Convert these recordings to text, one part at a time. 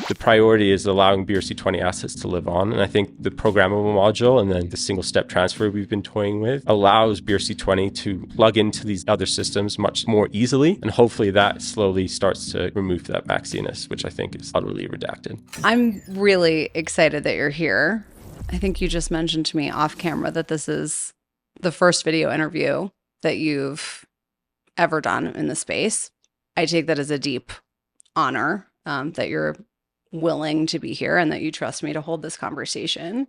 the priority is allowing BRC20 assets to live on. And I think the programmable module and then the single step transfer we've been toying with allows BRC20 to plug into these other systems much more easily. And hopefully that slowly starts to remove that Maxiness, which I think is utterly redacted. I'm really excited that you're here. I think you just mentioned to me off camera that this is the first video interview that you've ever done in the space. I take that as a deep honor that you're willing to be here and that you trust me to hold this conversation.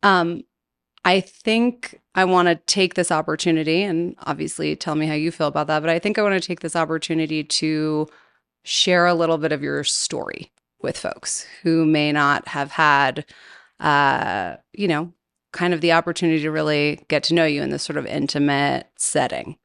I think I want to take this opportunity, and obviously tell me how you feel about that, but I think I want to take this opportunity to share a little bit of your story with folks who may not have had, kind of the opportunity to really get to know you in this sort of intimate setting.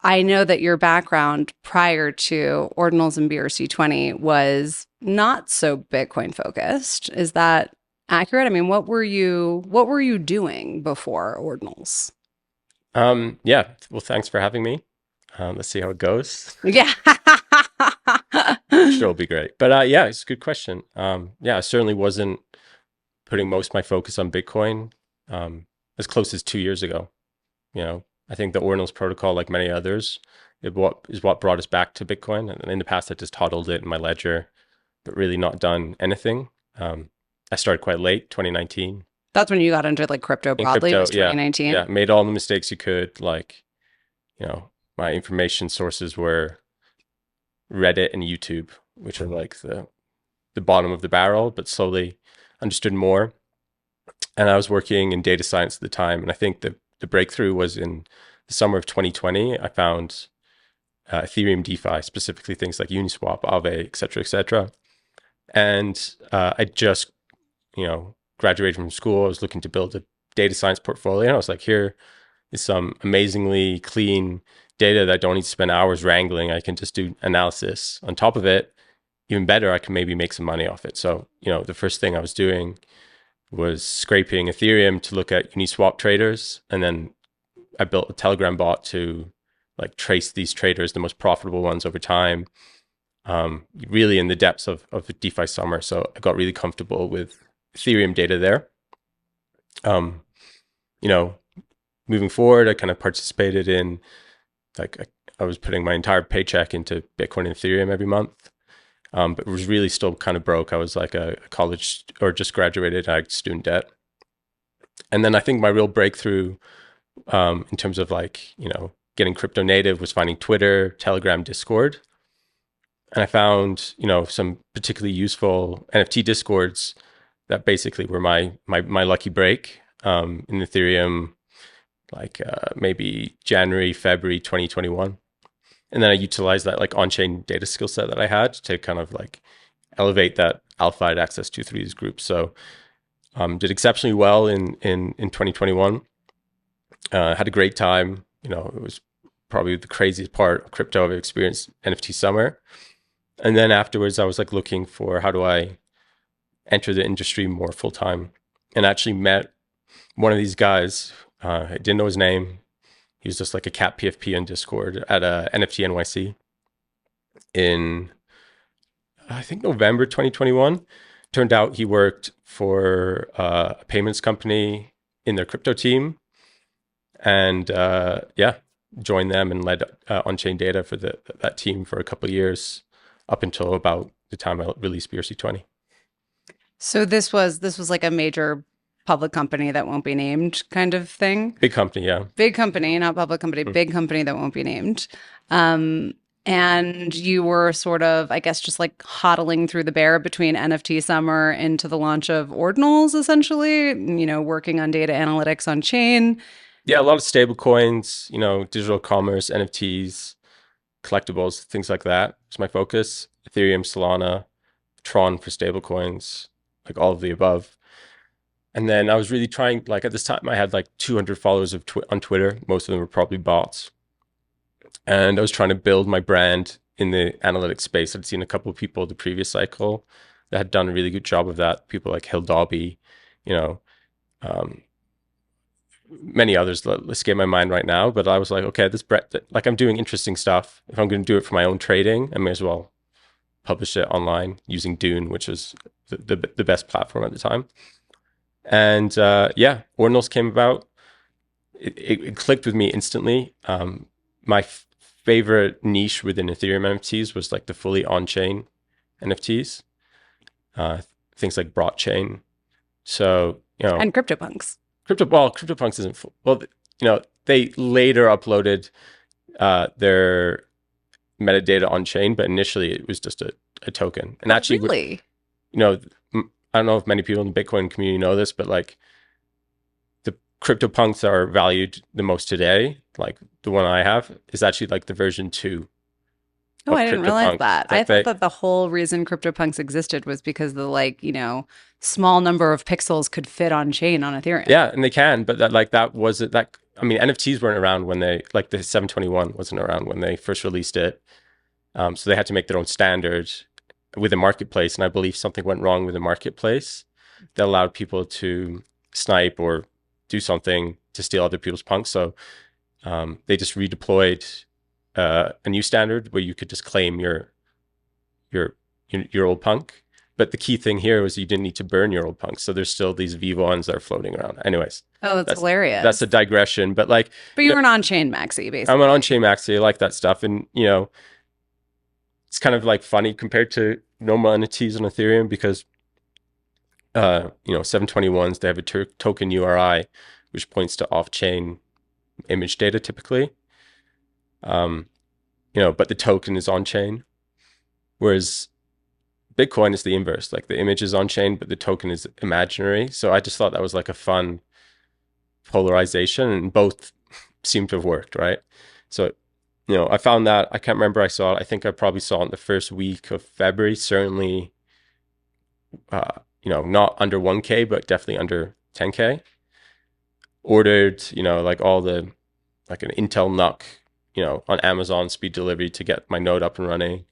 I know that your background prior to Ordinals and BRC20 was not so Bitcoin focused. Is that accurate? I mean, what were you doing before Ordinals? Yeah. Well, thanks for having me. Let's see how it goes. Yeah. Sure, it'll be great. But yeah, it's a good question. Yeah, I certainly wasn't putting most of my focus on Bitcoin as close as 2 years ago. I think the Ordinals protocol, like many others, is what brought us back to Bitcoin. And in the past, I just hodled it in my ledger, but really not done anything. I started quite late, 2019. That's when you got into like crypto broadly, was 2019? Yeah, made all the mistakes you could. Like, my information sources were Reddit and YouTube, which are like the bottom of the barrel, but slowly understood more. And I was working in data science at the time. And I think the breakthrough was in the summer of 2020. I found Ethereum DeFi, specifically things like Uniswap, Aave, et cetera. And I just, graduated from school. I was looking to build a data science portfolio. And I was like, here is some amazingly clean data that I don't need to spend hours wrangling. I can just do analysis. On top of it, even better, I can maybe make some money off it. So, the first thing I was doing was scraping Ethereum to look at Uniswap traders. And then I built a Telegram bot to like trace these traders, the most profitable ones over time, really in the depths of DeFi summer. So I got really comfortable with Ethereum data there. Moving forward, I kind of participated in, like, I was putting my entire paycheck into Bitcoin and Ethereum every month. But was really still kind of broke. I was like a college or just graduated, I had student debt. And then I think my real breakthrough in terms of getting crypto native was finding Twitter, Telegram, Discord. And I found, some particularly useful NFT Discords that basically were my lucky break in Ethereum, maybe January, February 2021. And then I utilized that on-chain data skill set that I had to kind of elevate that alpha access to through these groups. So did exceptionally well in 2021. Had a great time. It was probably the craziest part of crypto I've experienced, NFT summer. And then afterwards, I was looking for how do I enter the industry more full time, and actually met one of these guys. I didn't know his name. He was just like a cat PFP on Discord at a NFT NYC in, I think, November 2021. Turned out he worked for a payments company in their crypto team, and joined them and led on-chain data for that team for a couple of years up until about the time I released BRC20. So this was like a major public company that won't be named kind of thing. Big company, yeah. Big company, not public company, big company that won't be named. And you were sort of, I guess, just hodling through the bear between NFT summer into the launch of Ordinals, essentially, working on data analytics on chain. Yeah, a lot of stable coins, digital commerce, NFTs, collectibles, things like that. It's my focus. Ethereum, Solana, Tron for stable coins, all of the above. And then I was really trying, at this time, I had 200 followers on Twitter. Most of them were probably bots. And I was trying to build my brand in the analytics space. I'd seen a couple of people the previous cycle that had done a really good job of that. People like Hill Dobby, many others escape my mind right now. But I was like, okay, I'm doing interesting stuff. If I'm going to do it for my own trading, I may as well publish it online using Dune, which was the best platform at the time. And Ordinals came about. It clicked with me instantly. My favorite niche within Ethereum NFTs was like the fully on-chain NFTs, things like Brockchain. So, And CryptoPunks. CryptoPunks isn't full. Well, they later uploaded their metadata on chain, but initially it was just a token. And actually, really, I don't know if many people in the Bitcoin community know this, but like the CryptoPunks are valued the most today. Like the one I have is actually like the version 2. Oh, I didn't realize that. I thought that the whole reason CryptoPunks existed was because the small number of pixels could fit on chain on Ethereum. Yeah, and they can, but NFTs weren't around when the 721 wasn't around when they first released it. So they had to make their own standard with a marketplace, and I believe something went wrong with the marketplace that allowed people to snipe or do something to steal other people's punks. So they just redeployed a new standard where you could just claim your old punk. But the key thing here was you didn't need to burn your old punks. So there's still these V1s that are floating around. Anyways. Oh, that's hilarious. That's a digression. But you're an on-chain maxi, basically. I'm an on-chain maxi. I like that stuff. And, it's kind of like funny compared to normal NFTs on Ethereum because, 721s, they have a token URI, which points to off-chain image data typically. But the token is on-chain. Whereas Bitcoin is the inverse. Like the image is on-chain, but the token is imaginary. So I just thought that was like a fun polarization, and both seem to have worked, right? So, I found that, I can't remember, I think I probably saw it in the first week of February, certainly, not under 1K, but definitely under 10K. Ordered, all the, like an Intel NUC, on Amazon speed delivery to get my node up and running.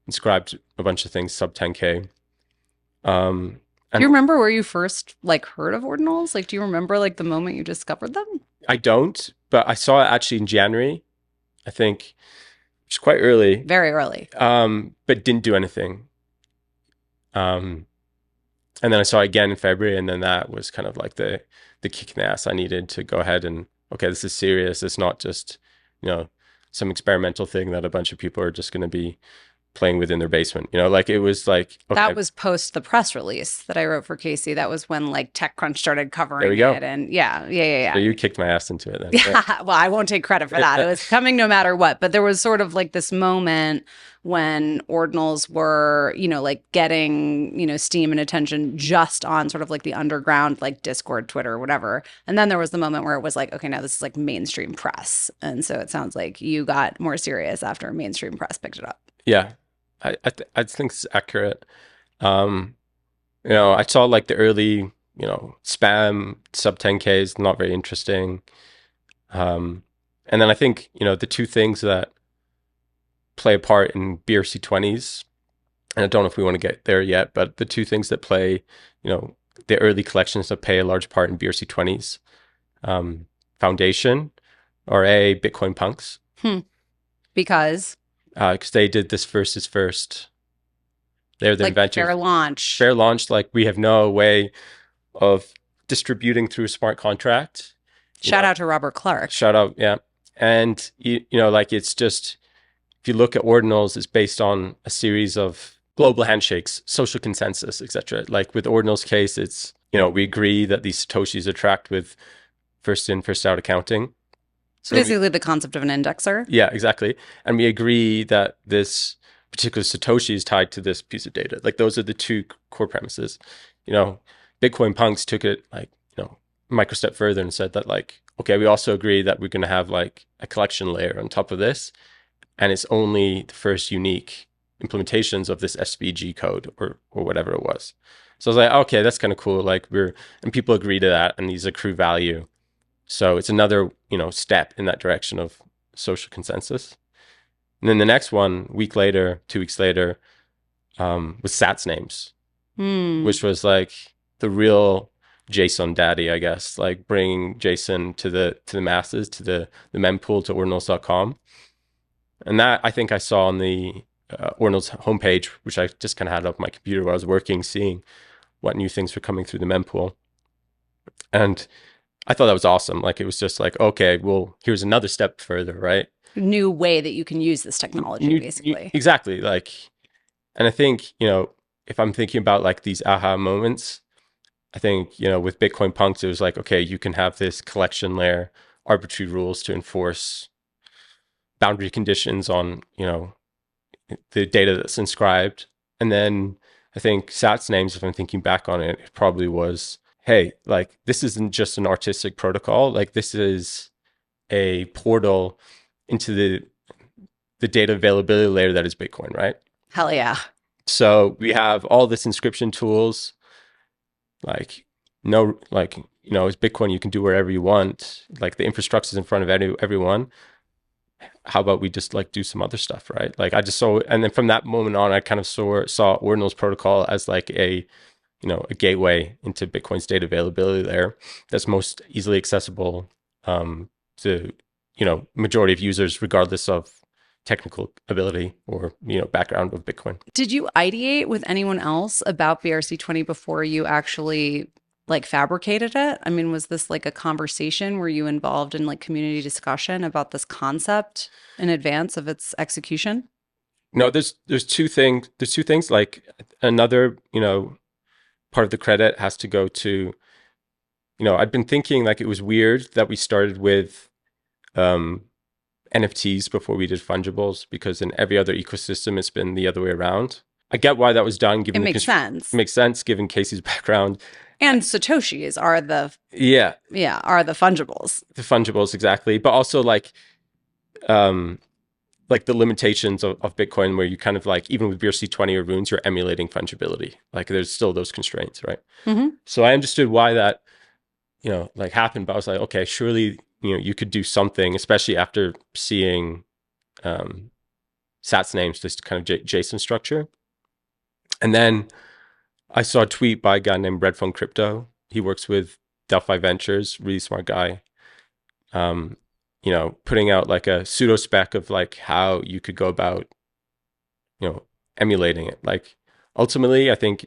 Inscribed a bunch of things sub 10K. Do you remember where you first heard of Ordinals? Do you remember the moment you discovered them? I don't, but I saw it actually in January, I think, which is quite early. Very early. But didn't do anything. And then I saw it again in February, and then that was kind of like the kick in the ass I needed to go ahead and, okay, this is serious. It's not just, some experimental thing that a bunch of people are just going to be playing with in their basement. It was like, okay. That was post the press release that I wrote for Casey. That was when TechCrunch started covering there we go. it. And yeah. So you kicked my ass into it then. Yeah. Well, I won't take credit for that. It was coming no matter what. But there was sort of this moment when Ordinals were, getting, steam and attention just on sort of the underground, Discord, Twitter, whatever. And then there was the moment where it was okay, now this is mainstream press. And so it sounds like you got more serious after mainstream press picked it up. Yeah, I think it's accurate. I saw the early, spam sub 10K is not very interesting. And then I think, the two things that play a part in BRC20s, and I don't know if we want to get there yet, but the two things that play, the early collections that play a large part in BRC20s, Foundation or Bitcoin punks. Because they did this first is first. They're the inventor. Fair launch. Fair launch. We have no way of distributing through a smart contract. Shout out to Robert Clark. Shout out, yeah. And it's just, if you look at Ordinals, it's based on a series of global handshakes, social consensus, etc. With Ordinals' case, it's we agree that these satoshis are tracked with first in, first out accounting. So basically the concept of an indexer. Yeah, exactly. And we agree that this particular Satoshi is tied to this piece of data. Those are the two core premises. Bitcoin punks took it a micro step further and said that okay, we also agree that we're going to have a collection layer on top of this. And it's only the first unique implementations of this SVG code or whatever it was. So I was like, okay, that's kind of cool. And people agree to that, and these accrue value. So it's another, step in that direction of social consensus. And then the next one, 2 weeks later, was Sats names, which was the real JSON daddy, I guess, bringing JSON to the masses, to the mempool, to ordinals.com. And that I think I saw on the Ordinals homepage, which I just kind of had up on my computer while I was working, seeing what new things were coming through the mempool. And I thought that was awesome. Like, it was just like, okay, well, here's another step further, right? New way that you can use this technology, basically. Exactly. Like, and I think, if I'm thinking about like these aha moments, I think, with Bitcoin punks, it was like, okay, you can have this collection layer, arbitrary rules to enforce boundary conditions on, the data that's inscribed. And then I think Sat's names, if I'm thinking back on it, it probably was, hey, like, this isn't just an artistic protocol. Like, this is a portal into the data availability layer that is Bitcoin, right? Hell yeah. So we have all this inscription tools, like, as Bitcoin, you can do wherever you want. Like, the infrastructure is in front of everyone. How about we just like do some other stuff, right? Like, I just saw, and then from that moment on, I kind of saw Ordinals protocol as like a gateway into Bitcoin's data availability layer that's most easily accessible to majority of users, regardless of technical ability or background of Bitcoin. Did you ideate with anyone else about BRC20 before you actually like fabricated it? I mean, was this like a conversation? Were you involved in like community discussion about this concept in advance of its execution? No, there's two things. There's two things. Like, another part of the credit has to go to I'd been thinking like it was weird that we started with NFTs before we did fungibles, because in every other ecosystem it's been the other way around. I get why that was done, given It makes sense. It makes sense given Casey's background. And Satoshis are the are the fungibles. The fungibles, exactly. But also like the limitations of Bitcoin, where you kind of like, even with BRC20 or runes, you're emulating fungibility. Like, there's still those constraints, right? Mm-hmm. So I understood why that like happened, but I was like, okay, surely you could do something, especially after seeing Sat's names, this kind of JSON structure. And then I saw a tweet by a guy named Redphone Crypto. He works with Delphi Ventures, really smart guy. Putting out like a pseudo spec of like how you could go about, emulating it. Like, ultimately, I think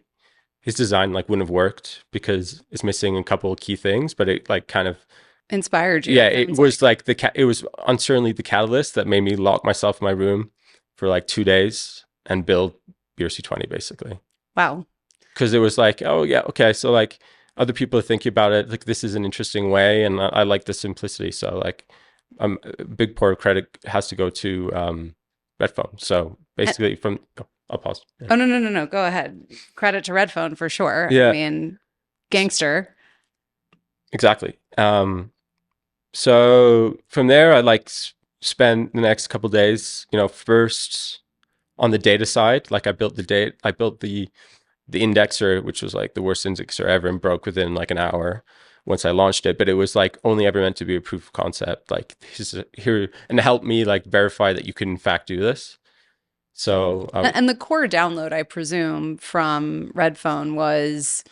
his design like wouldn't have worked because it's missing a couple of key things, but it like kind of inspired you. Yeah, it was like it was uncertainly the catalyst that made me lock myself in my room for like 2 days and build BRC20 basically. Wow. Because it was like, oh yeah, okay, so like other people are thinking about it, like this is an interesting way, and I like the simplicity. So like, a big part of credit has to go to Redphone. So basically, I'll pause. Yeah. Oh no, go ahead. Credit to Redphone for sure. Yeah. I mean, gangster. Exactly. So from there, I like spend the next couple of days, first on the data side. Like, I built the indexer, which was like the worst indexer ever, and broke within like an hour once I launched it. But it was like only ever meant to be a proof of concept, like here, and to help me like verify that you can in fact do this. So and the core download, I presume, from Redphone was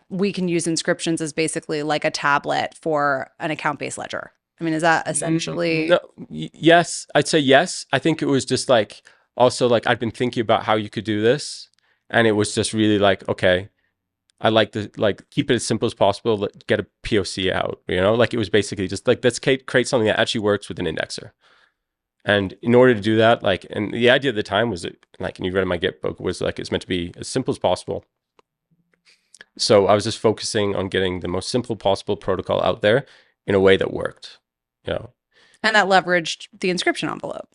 we can use inscriptions as basically like a tablet for an account-based ledger. I mean, is that essentially? No, yes, I'd say yes. I think it was just like, also like, I'd been thinking about how you could do this, and it was just really like, okay, I like to like keep it as simple as possible, get a POC out, like it was basically just like, let's create something that actually works with an indexer. And in order to do that, like, and the idea at the time was that, like, and you read in my Git book, was like, it's meant to be as simple as possible. So I was just focusing on getting the most simple possible protocol out there in a way that worked, And that leveraged the inscription envelope.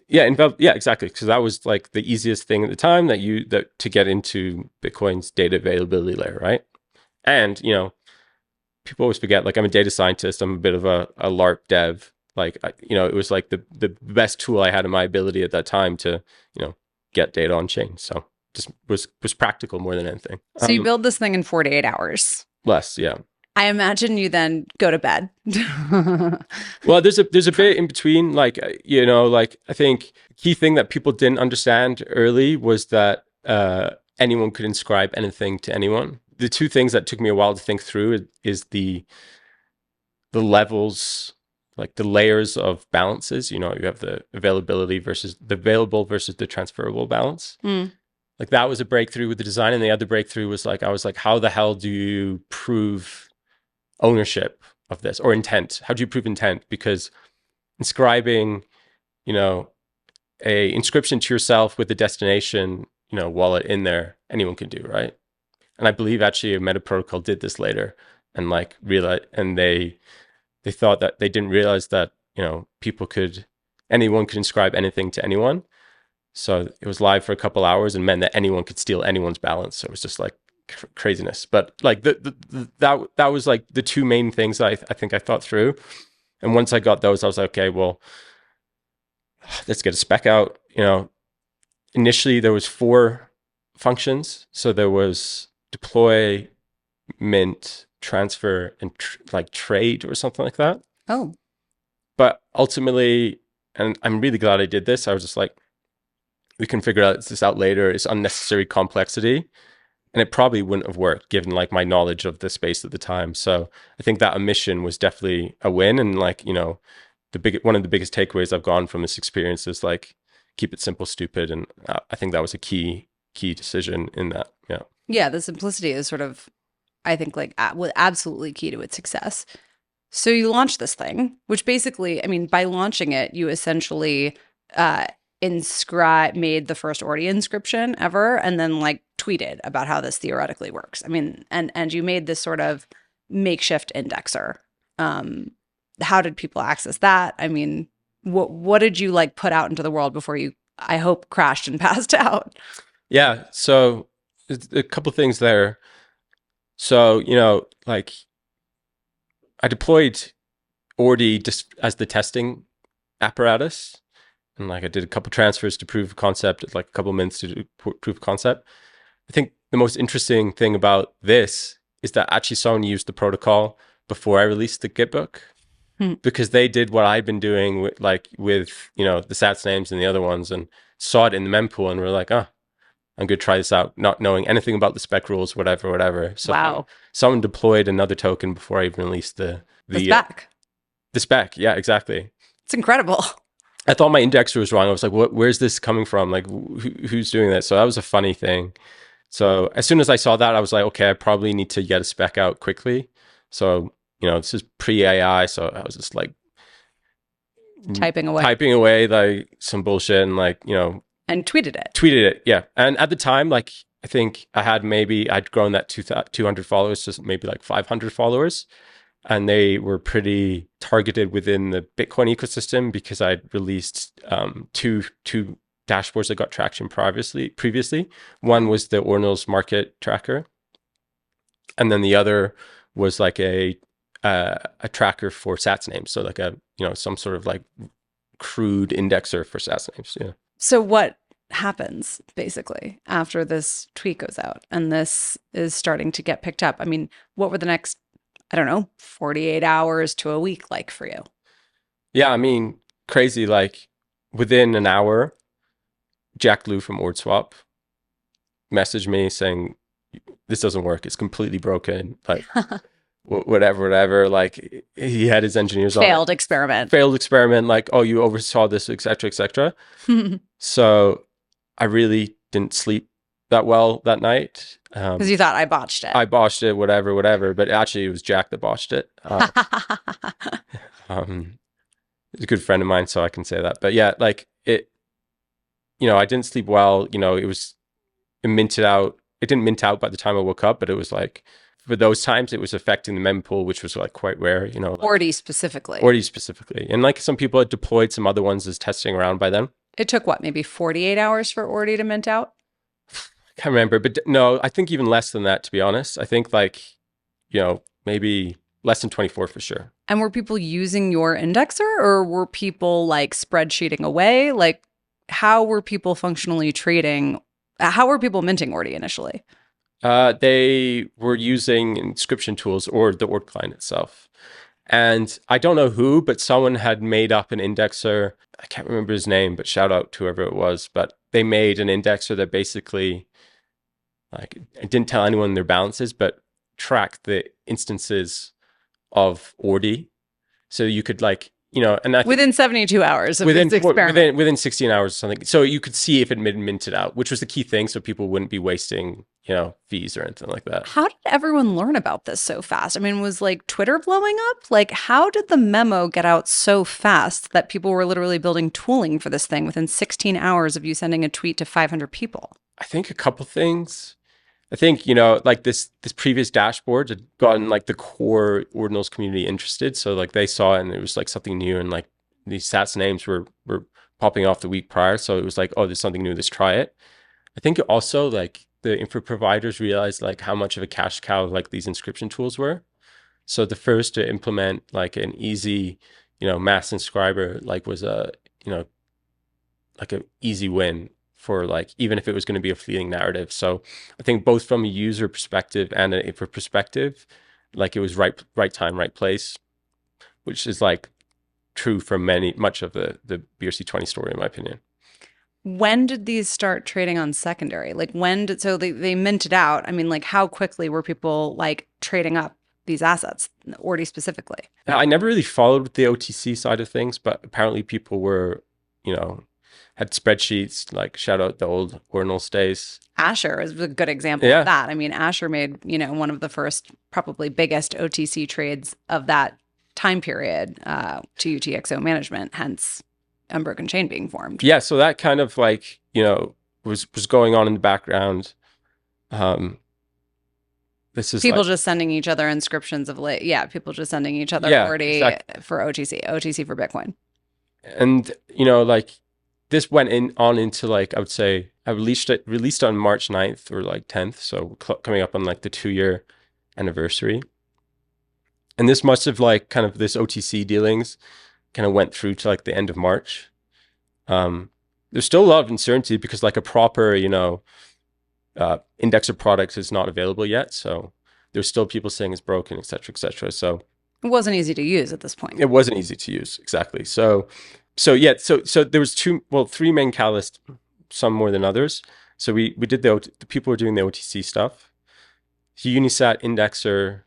Yeah, exactly. Because that was like the easiest thing at the time that to get into Bitcoin's data availability layer, right? And people always forget, like, I'm a data scientist. I'm a bit of a LARP dev. Like, it was like the best tool I had in my ability at that time to get data on chain. So just was practical more than anything. So you build this thing in 4 to 8 hours. Less, yeah. I imagine you then go to bed. Well, there's a bit in between, like, like, I think key thing that people didn't understand early was that anyone could inscribe anything to anyone. The two things that took me a while to think through is the levels like the layers of balances. You have the availability versus the available versus the transferable balance. Mm. Like that was a breakthrough with the design. And the other breakthrough was like, I was like, how the hell do you prove ownership of this, or intent? How do you prove intent? Because inscribing, a inscription to yourself with the destination, wallet in there, anyone can do, right? And I believe actually a Metaprotocol did this later, and like realize, and they thought that they didn't realize that anyone could inscribe anything to anyone. So it was live for a couple hours and meant that anyone could steal anyone's balance. So it was just like craziness. But like that was like the two main things I think I thought through. And once I got those, I was like, okay, well, let's get a spec out. Initially there was 4 functions. So there was deploy, mint, transfer, and like trade or something like that. Oh. But ultimately, and I'm really glad I did this, I was just like, we can figure this out later. It's unnecessary complexity. And it probably wouldn't have worked given like my knowledge of the space at the time. So I think that omission was definitely a win. And like, one of the biggest takeaways I've gone from this experience is like, keep it simple, stupid. And I think that was a key decision in that. Yeah. Yeah. The simplicity is sort of, I think, like absolutely key to its success. So you launched this thing, which basically, I mean, by launching it, you essentially made the first Ordi inscription ever, and then like tweeted about how this theoretically works. I mean, and you made this sort of makeshift indexer. How did people access that? I mean, what did you like put out into the world before you, I hope, crashed and passed out? Yeah. So a couple things there. So, like I deployed Ordi just as the testing apparatus. And like I did a couple transfers to prove concept, like a couple minutes to prove concept. I think the most interesting thing about this is that actually someone used the protocol before I released the Gitbook, because they did what I'd been doing with the Sats names and the other ones, and saw it in the mempool and were like, oh, I'm going to try this out, not knowing anything about the spec rules, whatever. So wow. Someone deployed another token before I even released the spec. The spec, yeah, exactly. It's incredible. I thought my indexer was wrong. I was like, where's this coming from? Like, who's doing that? So that was a funny thing. So as soon as I saw that, I was like, okay, I probably need to get a spec out quickly. So, this is pre-AI. So I was just like typing away like some bullshit and like, and tweeted it. Yeah. And at the time, like, I think I'd grown that 200 followers to maybe like 500 followers. And they were pretty targeted within the Bitcoin ecosystem because I'd released two dashboards that got traction previously. One was the Ordinals market tracker, and then the other was like a tracker for Sats names. So like some sort of like crude indexer for Sats names. Yeah. So what happens basically after this tweet goes out and this is starting to get picked up? I mean, what were the next, I don't know, 48 hours to a week like for you? Yeah, I mean, crazy. Like within an hour, Jack Lou from OrdSwap messaged me saying, this doesn't work. It's completely broken. Like whatever. Like he had his engineers failed experiment. Like, oh, you oversaw this, etc. So I really didn't sleep that well that night. Because you thought I botched it. Whatever. But actually it was Jack that botched it. He's a good friend of mine, so I can say that. But yeah, like it, I didn't sleep well. It minted out. It didn't mint out by the time I woke up, but it was like, for those times, it was affecting the mempool, which was like quite rare, like, Ordi specifically. And like some people had deployed some other ones as testing around by then. It took what, maybe 48 hours for Ordi to mint out? I can't remember, but no, I think even less than that, to be honest. I think like, maybe less than 24 for sure. And were people using your indexer, or were people like spreadsheeting away? Like, how were people functionally trading? How were people minting Ordi initially? They were using inscription tools or the Ord client itself. And I don't know who, but someone had made up an indexer. I can't remember his name, but shout out to whoever it was. But they made an indexer that basically, like, it didn't tell anyone their balances, but tracked the instances of Ordi. So you could like, and I think within 72 hours of this experiment. within 16 hours or something. So you could see if it had been minted out, which was the key thing. So people wouldn't be wasting, fees or anything like that. How did everyone learn about this so fast? I mean, was like Twitter blowing up? Like, how did the memo get out so fast that people were literally building tooling for this thing within 16 hours of you sending a tweet to 500 people? I think a couple things. I think, like this previous dashboard had gotten like the core Ordinals community interested. So like they saw it and it was like something new, and like these Sats names were popping off the week prior. So it was like, oh, there's something new, let's try it. I think also like the infra providers realized like how much of a cash cow like these inscription tools were. So the first to implement like an easy, mass inscriber like was a, like an easy win for like, even if it was going to be a fleeting narrative. So I think both from a user perspective and an infra perspective, like it was right time, right place, which is like true for much of the BRC20 story, in my opinion. When did these start trading on secondary? Like so they minted out. I mean, like how quickly were people like trading up these assets, Ordi specifically? I never really followed the OTC side of things, but apparently people were, had spreadsheets, like shout out the old Ordinals days. Asher is a good example of that. I mean, Asher made, one of the first, probably biggest OTC trades of that time period to UTXO management, hence Unbroken Chain being formed. Yeah, so that kind of like, was going on in the background. This is people like, just sending each other inscriptions of people just sending each other Ordi for OTC for Bitcoin. And, like this went on into like, I would say I released on March 9th or like 10th. So coming up on like the 2-year anniversary. And this must have like kind of this OTC dealings kind of went through to like the end of March. There's still a lot of uncertainty because like a proper, indexer product is not available yet. So there's still people saying it's broken, et cetera, et cetera. So it wasn't easy to use at this point. It wasn't easy to use. Exactly. So there was three main catalysts, some more than others. So we did the people were doing the OTC stuff. The UniSat indexer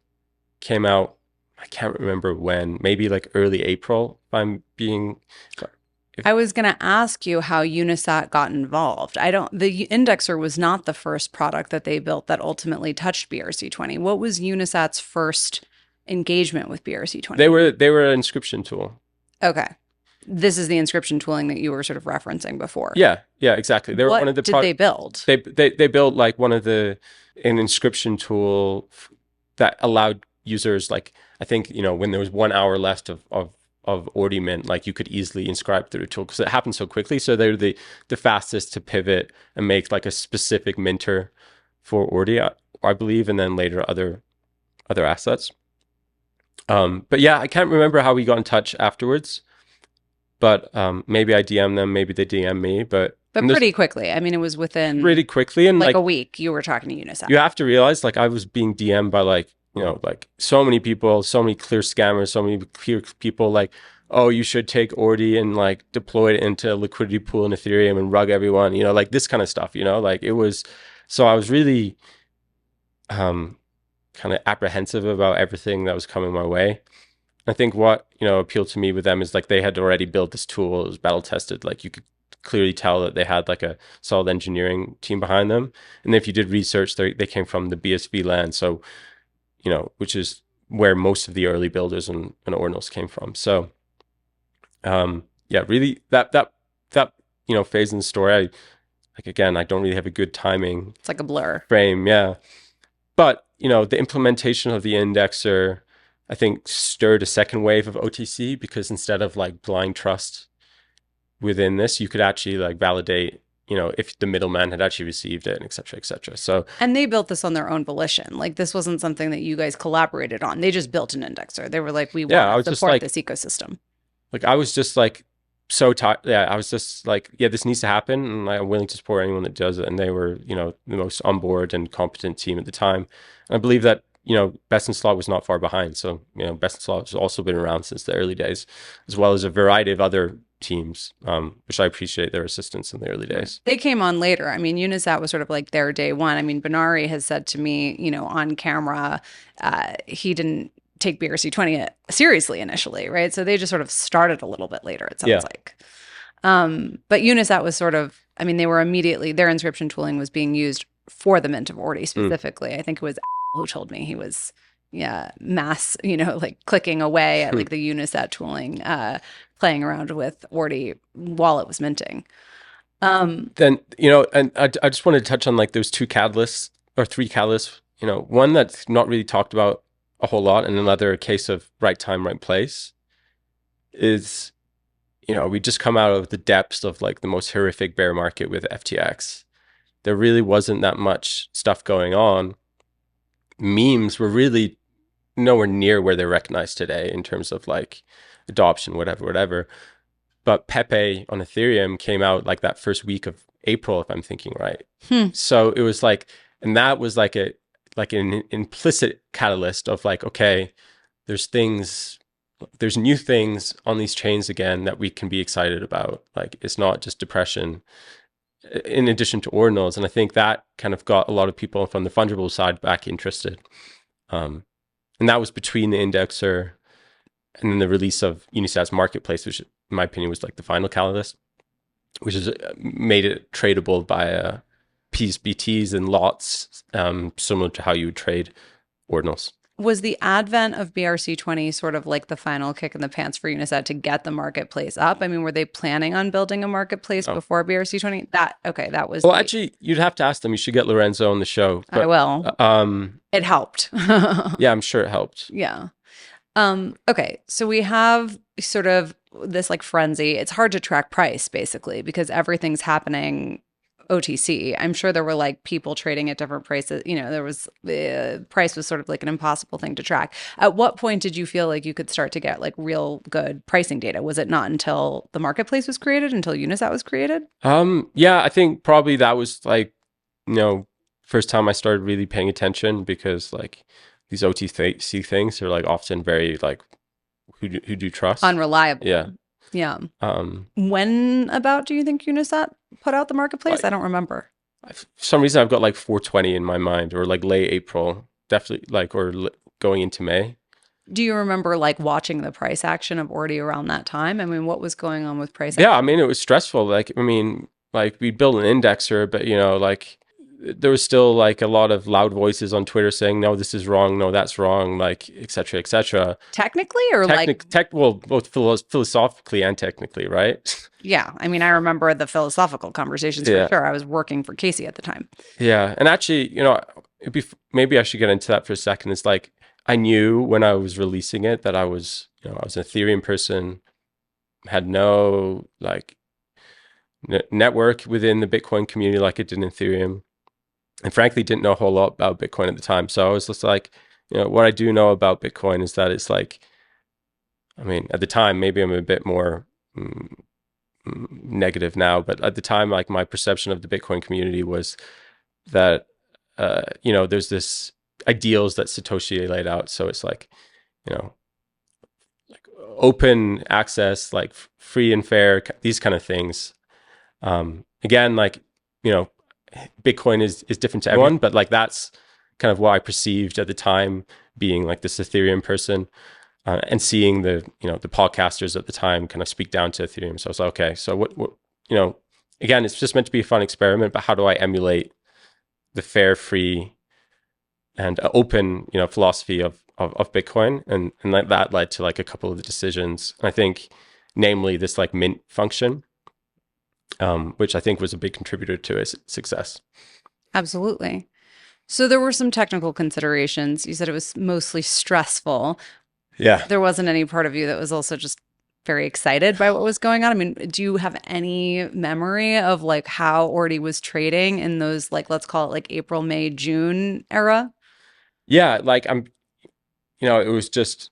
came out, I can't remember when, maybe like early April, I was going to ask you how UniSat got involved. The indexer was not the first product that they built that ultimately touched BRC20. What was UniSat's first engagement with BRC20? They were an inscription tool. Okay. This is the inscription tooling that you were sort of referencing before. Yeah, exactly. They were one of the did they build? They built like an inscription tool that allowed users, like, I think, when there was 1 hour left of Ordi mint, like you could easily inscribe through the tool because it happened so quickly. So they're the fastest to pivot and make like a specific minter for Ordi, I believe, and then later other assets. But yeah, I can't remember how we got in touch afterwards. But maybe I DM them, maybe they DM me, but pretty quickly. I mean, it was within pretty quickly, and like a week. You were talking to UniSat. You have to realize, like, I was being DM'd by like so many people, so many clear scammers, so many clear people. Like, oh, you should take Ordi and like deploy it into a liquidity pool in Ethereum and rug everyone. Like this kind of stuff. Like it was. So I was really kind of apprehensive about everything that was coming my way. I think what, appealed to me with them is like they had already built this tool. It was battle tested. Like you could clearly tell that they had like a solid engineering team behind them. And if you did research, they came from the BSV land. So, which is where most of the early builders and Ordinals came from. So, really that phase in the story, I don't really have a good timing. It's like a blur frame. Yeah. But, the implementation of the indexer, I think, stirred a second wave of OTC because instead of like blind trust within this, you could actually like validate, if the middleman had actually received it, and et cetera, et cetera. So, and they built this on their own volition. Like this wasn't something that you guys collaborated on. They just built an indexer. They were like, we want to support this ecosystem. Like I was just like so tired. Yeah, I was just like, yeah, this needs to happen, and I'm willing to support anyone that does it. And they were, the most on board and competent team at the time. And I believe that, Best in Slot was not far behind. So, Best in Slot has also been around since the early days, as well as a variety of other teams, which I appreciate their assistance in the early days. They came on later. I mean, UniSat was sort of like their day one. I mean, Benari has said to me, on camera, he didn't take BRC20 seriously initially, right? So they just sort of started a little bit later, it sounds Yeah. like. But UniSat was sort of, I mean, they were immediately, their inscription tooling was being used for the mint of Ordi specifically. I think it was who told me he was, yeah, mass, like clicking away at like the UniSat tooling, playing around with Ordi while it was minting. Then, and I just wanted to touch on like those two catalysts or three catalysts, one that's not really talked about a whole lot, and another case of right time, right place is, we just come out of the depths of like the most horrific bear market with FTX. There really wasn't that much stuff going on. Memes were really nowhere near where they're recognized today in terms of like adoption, whatever. But Pepe on Ethereum came out like that first week of April, if I'm thinking right. So it was like, and that was like an implicit catalyst of like, okay, there's new things on these chains again that we can be excited about. Like, it's not just depression, in addition to Ordinals. And I think that kind of got a lot of people from the fungible side back interested. And that was between the indexer and then the release of Unisat's marketplace, which in my opinion was like the final catalyst, which is made it tradable by PSBTs and lots, similar to how you would trade Ordinals. Was the advent of BRC20 sort of like the final kick in the pants for Unisat to get the marketplace up? I mean, were they planning on building a marketplace before BRC20? That was. Well, actually, you'd have to ask them. You should get Lorenzo on the show. But, I will. It helped. Yeah, I'm sure it helped. Yeah. Okay, so we have sort of this like frenzy. It's hard to track price basically because everything's happening OTC. I'm sure there were like people trading at different prices. There was the price was sort of like an impossible thing to track. At what point did you feel like you could start to get like real good pricing data? Was it not until the marketplace was created, until Unisat was created? Yeah, I think probably that was like, first time I started really paying attention, because like these OTC things are like often very like, who do you trust? Unreliable. Yeah. Yeah. When about do you think Unisat put out the marketplace? Like, I don't remember. For some reason, I've got like 420 in my mind, or like late April, definitely like, or going into May. Do you remember like watching the price action of Ordi around that time? I mean, what was going on with price action? Yeah, I mean, it was stressful. Like, I mean, like we built an indexer, but like there was still like a lot of loud voices on Twitter saying, no, this is wrong, no, that's wrong, like, et cetera, et cetera. Technically, or well, both philosophically and technically, right? Yeah. I mean, I remember the philosophical conversations for sure. I was working for Casey at the time. Yeah. And actually, maybe I should get into that for a second. It's like, I knew when I was releasing it that I was an Ethereum person, had no like network within the Bitcoin community like it did in Ethereum. And frankly, didn't know a whole lot about Bitcoin at the time. So I was just like, what I do know about Bitcoin is that it's like, I mean, at the time, maybe I'm a bit more negative now, but at the time, like my perception of the Bitcoin community was that, there's this ideals that Satoshi laid out. So it's like, like open access, like free and fair, these kind of things. Again, like, Bitcoin is different to everyone, but like that's kind of what I perceived at the time, being like this Ethereum person, and seeing the podcasters at the time kind of speak down to Ethereum. So I was like, okay, so what again, it's just meant to be a fun experiment, but how do I emulate the fair, free, and open philosophy of Bitcoin? And that led to like a couple of the decisions. And I think, namely, this like mint function, which I think was a big contributor to its success. Absolutely. So there were some technical considerations. You said it was mostly stressful. Yeah. There wasn't any part of you that was also just very excited by what was going on. I mean, do you have any memory of like how Ordi was trading in those, like, let's call it like April, May, June era? Yeah. Like it was just,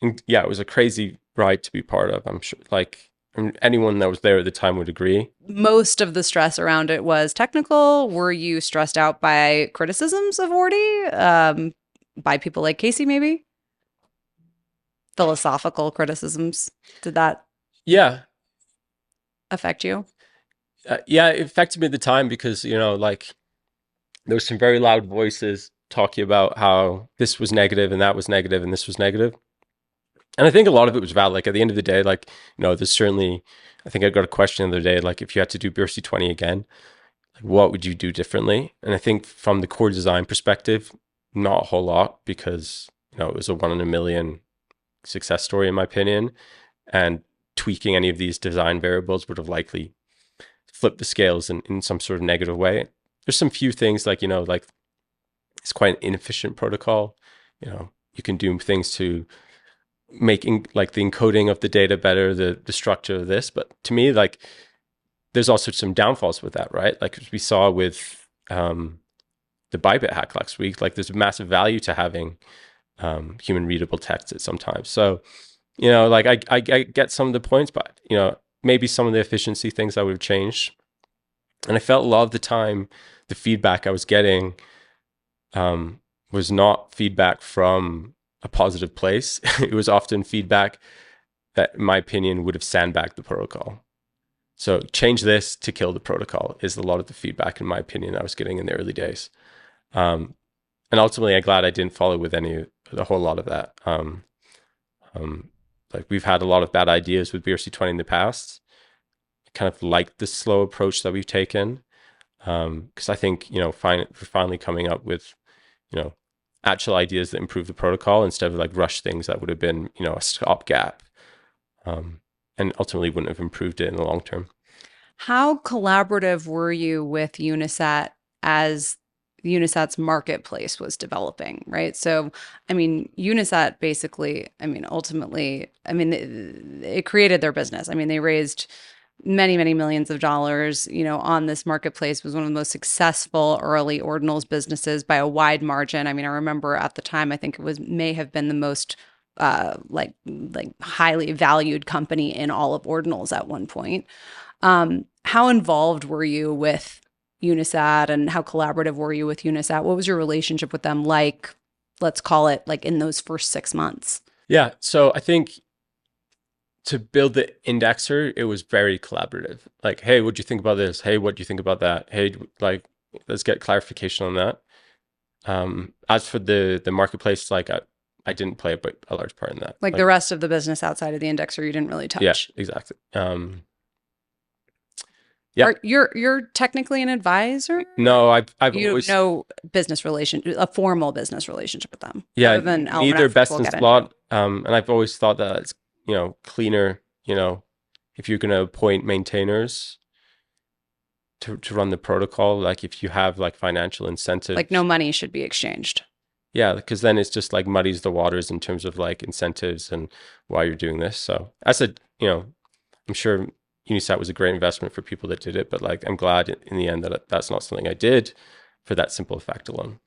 it was a crazy ride to be part of. I'm sure like, anyone that was there at the time would agree. Most of the stress around it was technical. Were you stressed out by criticisms of Ordi? By people like Casey, maybe? Philosophical criticisms. Did that affect you? Yeah, it affected me at the time because, like there was some very loud voices talking about how this was negative and that was negative and this was negative. And I think a lot of it was valid. Like at the end of the day, like, there's certainly, I think I got a question the other day, like if you had to do BRC20 again, like what would you do differently? And I think from the core design perspective, not a whole lot, because, it was a 1 in a million success story in my opinion. And tweaking any of these design variables would have likely flipped the scales in some sort of negative way. There's some few things like, like it's quite an inefficient protocol. You can do things to making like the encoding of the data better, the structure of this. But to me, like there's also some downfalls with that, right? Like we saw with the Bybit hack last week, like there's a massive value to having human readable text at sometimes. So, like I get some of the points, but maybe some of the efficiency things I would have changed. And I felt a lot of the time the feedback I was getting was not feedback from a positive place. It was often feedback that, in my opinion, would have sandbagged the protocol. So change this to kill the protocol is a lot of the feedback, in my opinion, I was getting in the early days. And ultimately, I'm glad I didn't follow with a whole lot of that. Like we've had a lot of bad ideas with BRC20 in the past. I kind of like the slow approach that we've taken, because I think we're finally coming up with actual ideas that improve the protocol instead of like rush things that would have been a stopgap, and ultimately wouldn't have improved it in the long term. How collaborative were you with UniSat as UniSat's marketplace was developing, right? So, I mean, UniSat basically, I mean, ultimately, I mean, it created their business. I mean, they raised many, many millions of dollars, on this marketplace, was one of the most successful early Ordinals businesses by a wide margin. I mean, I remember at the time, I think may have been the most like highly valued company in all of Ordinals at one point. How involved were you with UniSat, and how collaborative were you with UniSat? What was your relationship with them like, let's call it like in those first 6 months? Yeah. So I think to build the indexer, it was very collaborative. Like, hey, what do you think about this? Hey, what do you think about that? Hey, like, let's get clarification on that. As for the marketplace, like I didn't play a large part in that. Like the rest of the business outside of the indexer, you didn't really touch. Yeah, exactly. Yeah. You're technically an advisor? No, I've You always no business a formal business relationship with them. Yeah, Other than neither LRF, which best we'll in get slot. into. And I've always thought that it's cleaner. If you're going to appoint maintainers to run the protocol, like if you have like financial incentives, Like no money should be exchanged. yeah, because then it's just like muddies the waters in terms of like incentives and why you're doing this. So I said, I'm sure Unisat was a great investment for people that did it, but like I'm glad in the end that that's not something I did for that simple fact alone.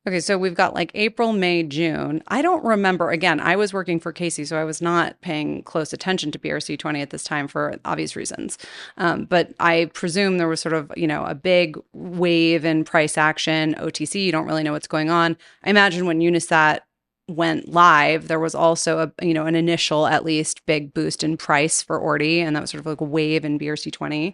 Okay, so we've got like April, May, June. I don't remember. Again, I was working for Casey, so I was not paying close attention to BRC20 at this time for obvious reasons. But I presume there was sort of, a big wave in price action, OTC. You don't really know what's going on. I imagine when Unisat went live, there was also an initial, at least, big boost in price for Ordi, and that was sort of like a wave in BRC20.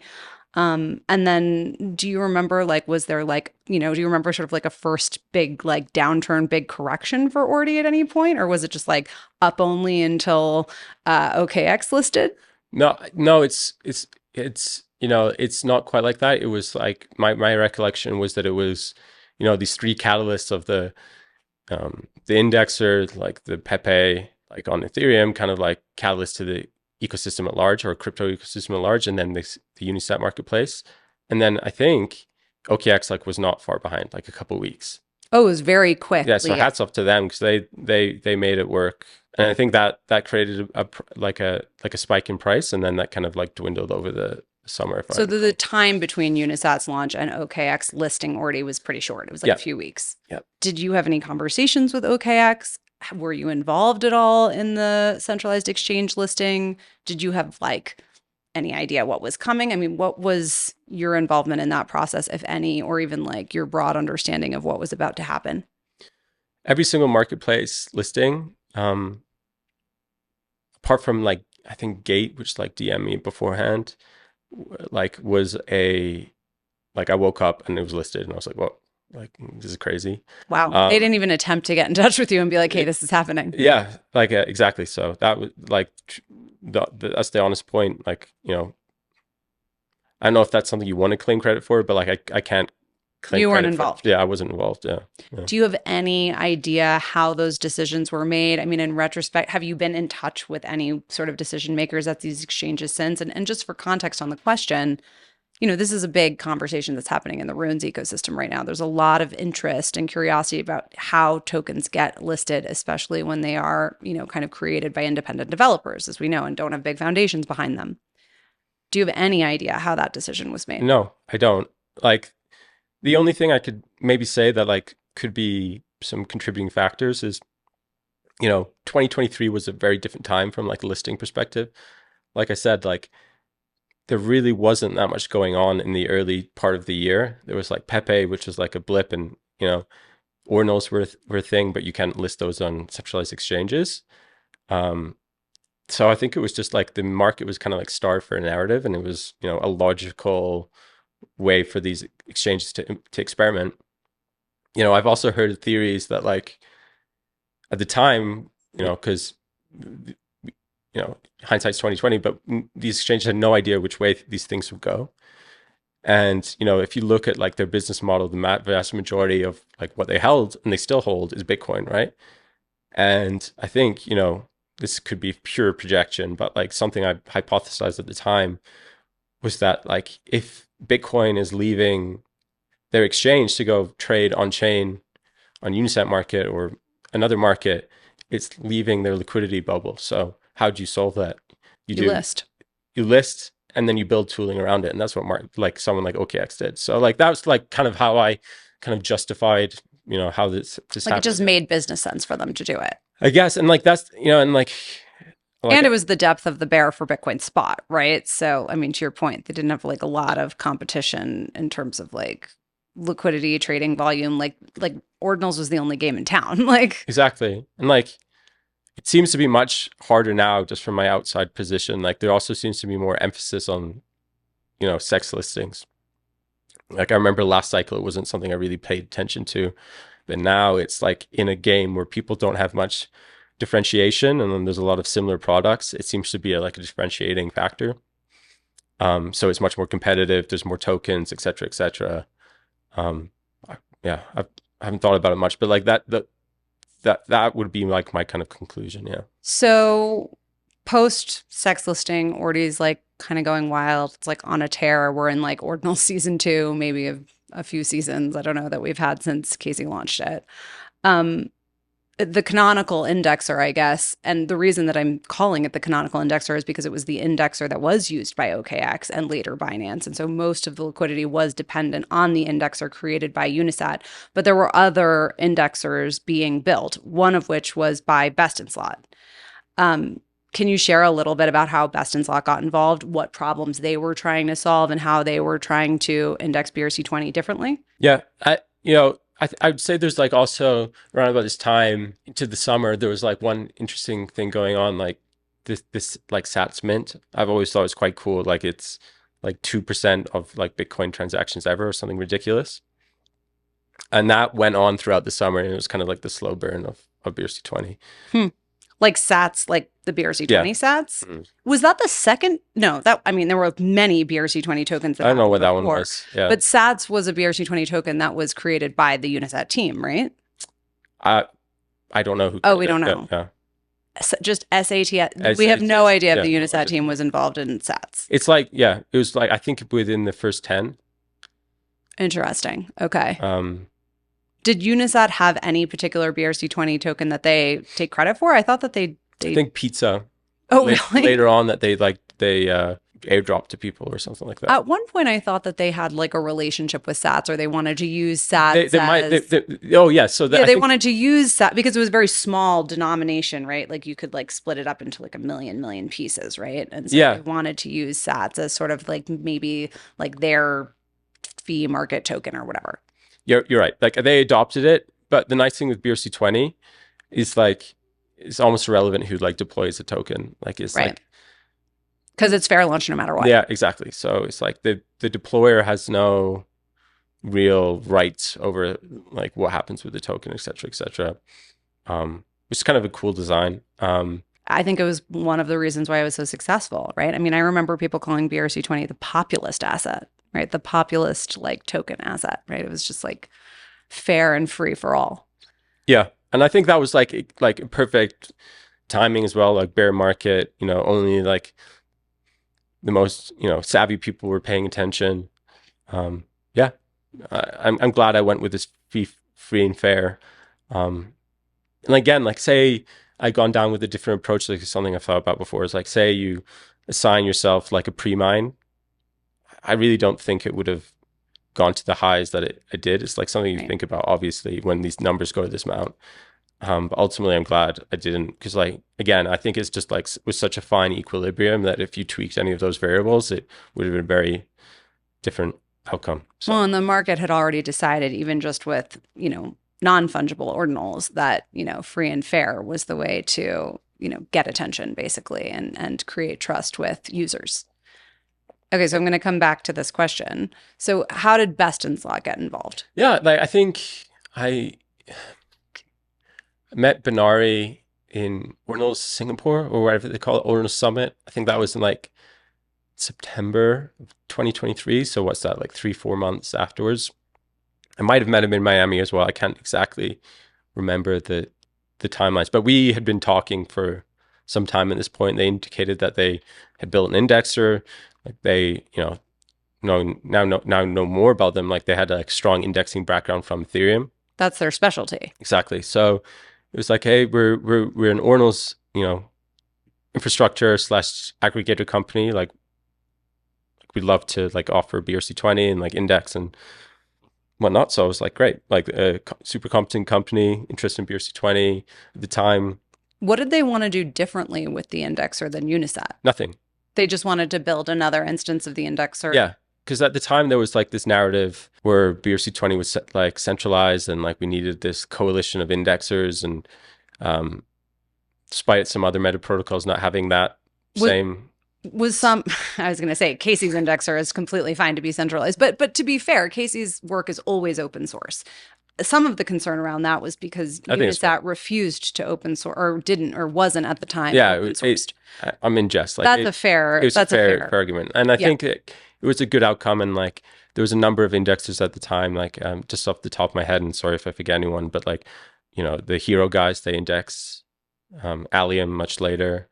And then do you remember, like, was there like, do you remember sort of like a first big like downturn, big correction for Ordi at any point? Or was it just like up only until OKX listed? No, it's not quite like that. It was like my recollection was that it was, these three catalysts of the indexer, like the Pepe, like on Ethereum, kind of like catalyst to the ecosystem at large, or crypto ecosystem at large, and then the Unisat marketplace. And then I think OKX like was not far behind, like a couple weeks. Oh, it was very quick. Yeah, so hats off to them because they made it work. And I think that created a spike in price, and then that kind of like dwindled over the summer. So the time between Unisat's launch and OKX listing Ordi was pretty short. It was like a few weeks. Yeah. Did you have any conversations with OKX? Were you involved at all in the centralized exchange listing? Did you have like any idea what was coming? I mean, what was your involvement in that process, if any, or even like your broad understanding of what was about to happen? Every single marketplace listing, apart from like I think Gate, which like DM me beforehand, like was like I woke up and it was listed, and I was like, "Whoa!" Like, this is crazy. Wow. They didn't even attempt to get in touch with you and be like, hey, this is happening. Yeah, like exactly. So that was like that's the honest point. Like, I don't know if that's something you want to claim credit for, but like I can't claim You weren't credit involved. for. Yeah, I wasn't involved. Yeah. Do you have any idea how those decisions were made? I mean, in retrospect, have you been in touch with any sort of decision makers at these exchanges since? And just for context on the question, this is a big conversation that's happening in the Runes ecosystem right now. There's a lot of interest and curiosity about how tokens get listed, especially when they are, kind of created by independent developers, as we know, and don't have big foundations behind them. Do you have any idea how that decision was made? No, I don't. Like, the only thing I could maybe say that like could be some contributing factors is, 2023 was a very different time from like a listing perspective. Like I said, like there really wasn't that much going on in the early part of the year. There was like Pepe, which was like a blip, and Ordinals were a thing, but you can't list those on centralized exchanges. So I think it was just like the market was kind of like starved for a narrative, and it was a logical way for these exchanges to experiment. I've also heard theories that like at the time, because hindsight's 2020, but these exchanges had no idea which way these things would go. And if you look at like their business model, the vast majority of like what they held and they still hold is Bitcoin, right? And I think this could be pure projection, but like something I hypothesized at the time was that like if Bitcoin is leaving their exchange to go trade on chain on UniSat market or another market, it's leaving their liquidity bubble. So how do you solve that? You list and then you build tooling around it, and that's what someone like OKX did. So like that was like kind of how I kind of justified how this like happened. It just made business sense for them to do it, I guess. And like that's and like and it was the depth of the bear for Bitcoin spot, right? So I mean, to your point, they didn't have like a lot of competition in terms of like liquidity, trading volume. Like Ordinals was the only game in town. Like exactly. And like it seems to be much harder now just from my outside position. Like there also seems to be more emphasis on sex listings. Like I remember last cycle it wasn't something I really paid attention to, but now it's like in a game where people don't have much differentiation and then there's a lot of similar products, it seems to be like a differentiating factor. So it's much more competitive, there's more tokens, etc., etc. Yeah, I haven't thought about it much, but like that would be like my kind of conclusion. Yeah. So post sex listing, Ordi's like kind of going wild. It's like on a tear. We're in like Ordinal season 2, maybe a few seasons, I don't know, that we've had since Casey launched it. The canonical indexer, I guess, and the reason that I'm calling it the canonical indexer is because it was the indexer that was used by OKX and later Binance. And so most of the liquidity was dependent on the indexer created by UniSat. But there were other indexers being built, one of which was by Best in Slot. Can you share a little bit about how Best in Slot got involved, what problems they were trying to solve, and how they were trying to index BRC20 differently? Yeah, I would say there's like also around about this time into the summer, there was like one interesting thing going on, like this like Sats Mint. I've always thought it was quite cool. Like it's like 2% of like Bitcoin transactions ever or something ridiculous. And that went on throughout the summer, and it was kind of like the slow burn of BRC20. Like Sats, like the BRC20 Sats? Mm-hmm. Was that the second? No, there were many BRC20 tokens that I don't know what before. that one was. Yeah. But Sats was a BRC20 token that was created by the UniSat team, right? I don't know who. Oh, we don't know. Yeah. Just SAT. We have no idea if the UniSat team was involved in Sats. It's like, it was like, I think within the first 10. Interesting. Okay. Did UniSat have any particular BRC20 token that they take credit for? I thought that they I think pizza. Oh, really? Later on that they airdropped to people or something like that. At one point, I thought that they had like a relationship with Sats, or they wanted to use Sats. So they wanted to use Sats because it was a very small denomination, right? Like you could like split it up into like a million pieces, right? And so they wanted to use Sats as sort of like maybe like their fee market token or whatever. You're right. Like they adopted it, but the nice thing with BRC20 is like it's almost irrelevant who like deploys a token. Like it's right. Like because it's fair launch no matter what. Yeah, exactly. So it's like the deployer has no real rights over like what happens with the token, et cetera, et cetera. Which is kind of a cool design. I think it was one of the reasons why it was so successful, right? I mean, I remember people calling BRC20 the populist asset, right? The populist like token asset, right? It was just like fair and free for all. Yeah. And I think that was like perfect timing as well, like bear market, only like the most, savvy people were paying attention. Yeah. I'm glad I went with this free and fair. And again, like say I'd gone down with a different approach, like something I've thought about before is like, say you assign yourself like a pre-mine. I really don't think it would have gone to the highs that it did. It's like something you think about, obviously, when these numbers go to this amount. But ultimately, I'm glad I didn't, because like, again, I think it's just like with such a fine equilibrium that if you tweaked any of those variables, it would have been a very different outcome. So. Well, and the market had already decided, even just with, non-fungible ordinals, that, free and fair was the way to, get attention basically and create trust with users. Okay, so I'm going to come back to this question. So how did Best in Slot get involved? Yeah, like I think I met Benari in Ordinals Singapore, or whatever they call it, Ordinals Summit. I think that was in like September of 2023. So what's that, like 3-4 months afterwards? I might have met him in Miami as well. I can't exactly remember the timelines, but we had been talking for some time at this point. They indicated that they had built an indexer. Like they, know more about them. Like they had a strong indexing background from Ethereum. That's their specialty. Exactly. So it was like, hey, we're an Ordinals, infrastructure / aggregator company. Like we'd love to like offer BRC20 and like index and whatnot. So I was like, great, like a super competent company, interested in BRC20 at the time. What did they want to do differently with the indexer than UniSat? Nothing. They just wanted to build another instance of the indexer. Yeah. Because at the time there was like this narrative where BRC20 was like centralized and like we needed this coalition of indexers, and despite some other meta protocols not having that same. I was going to say Casey's indexer is completely fine to be centralized, but to be fair, Casey's work is always open source. Some of the concern around that was because UniSat refused to open source, or didn't, or wasn't at the time. Yeah, I'm in jest. Like that's a fair argument, and I think it was a good outcome. And like there was a number of indexers at the time, like just off the top of my head, and sorry if I forget anyone, but like the hero guys, they index Allium much later.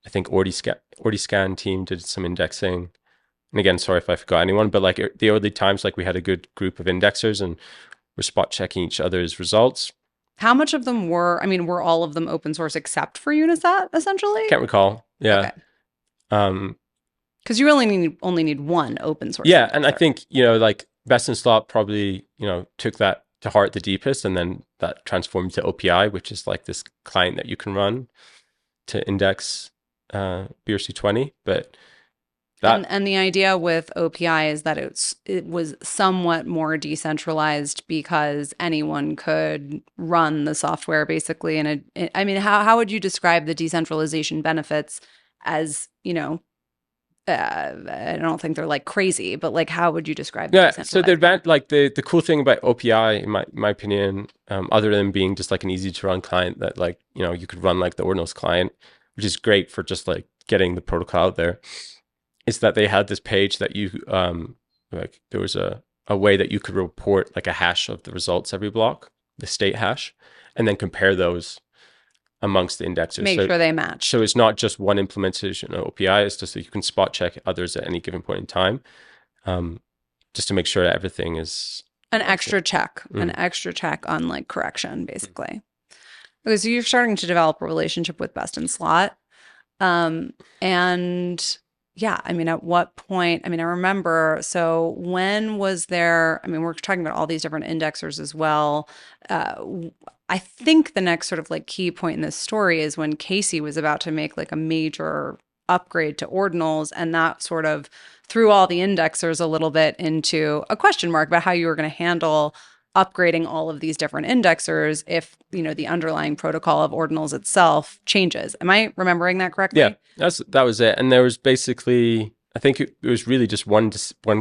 I think Ordi scan team did some indexing. And again, sorry if I forgot anyone, but like the early times, like we had a good group of indexers and we're spot checking each other's results. How much of them were all of them open source except for UniSat, essentially? Can't recall. Yeah. Okay. Because you only need one open source. Yeah. Indexer. And I think, like Best in Slot probably, took that to heart the deepest, and then that transformed to OPI, which is like this client that you can run to index BRC20. But and the idea with OPI is that it was somewhat more decentralized because anyone could run the software basically. And I mean, how would you describe the decentralization benefits as, I don't think they're like crazy, but like how would you describe the so the cool thing about OPI, in my opinion, other than being just like an easy to run client that like, you could run like the Ordinals client, which is great for just like getting the protocol out there, is that they had this page that you like there was a way that you could report like a hash of the results every block, the state hash, and then compare those amongst the indexers. Make sure they match. So it's not just one implementation of OPI, it's just that you can spot check others at any given point in time, just to make sure that everything is an extra check on like correction, basically. Okay, so you're starting to develop a relationship with Best in Slot. And yeah, I mean, at what point, I remember, so when was there, we're talking about all these different indexers as well. I think the next sort of like key point in this story is when Casey was about to make like a major upgrade to Ordinals, and that sort of threw all the indexers a little bit into a question mark about how you were going to handle upgrading all of these different indexers if, the underlying protocol of Ordinals itself changes. Am I remembering that correctly? Yeah, that was it. And there was basically, I think it was really just one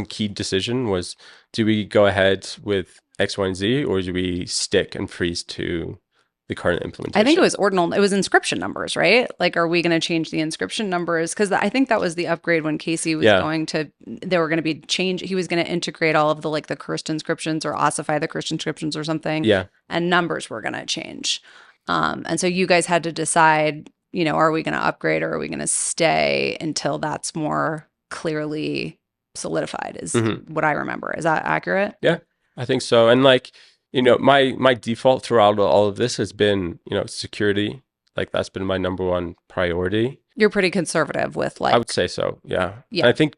key decision was, do we go ahead with X, Y, and Z, or do we stick and freeze to the current implementation? I think it was ordinal. It was inscription numbers, right? Like, are we going to change the inscription numbers? Because I think that was the upgrade when Casey was going to, they were going to be change. He was going to integrate all of the like the cursed inscriptions or ossify the cursed inscriptions or something. Yeah. And numbers were going to change. And so you guys had to decide, you know, are we going to upgrade or are we going to stay until that's more clearly solidified is what I remember. Is that accurate? Yeah, I think so. And like, you know, my default throughout all of this has been, you know, security. Like that's been my number one priority. You're pretty conservative with like. I would say so. Yeah. Yeah. And I think,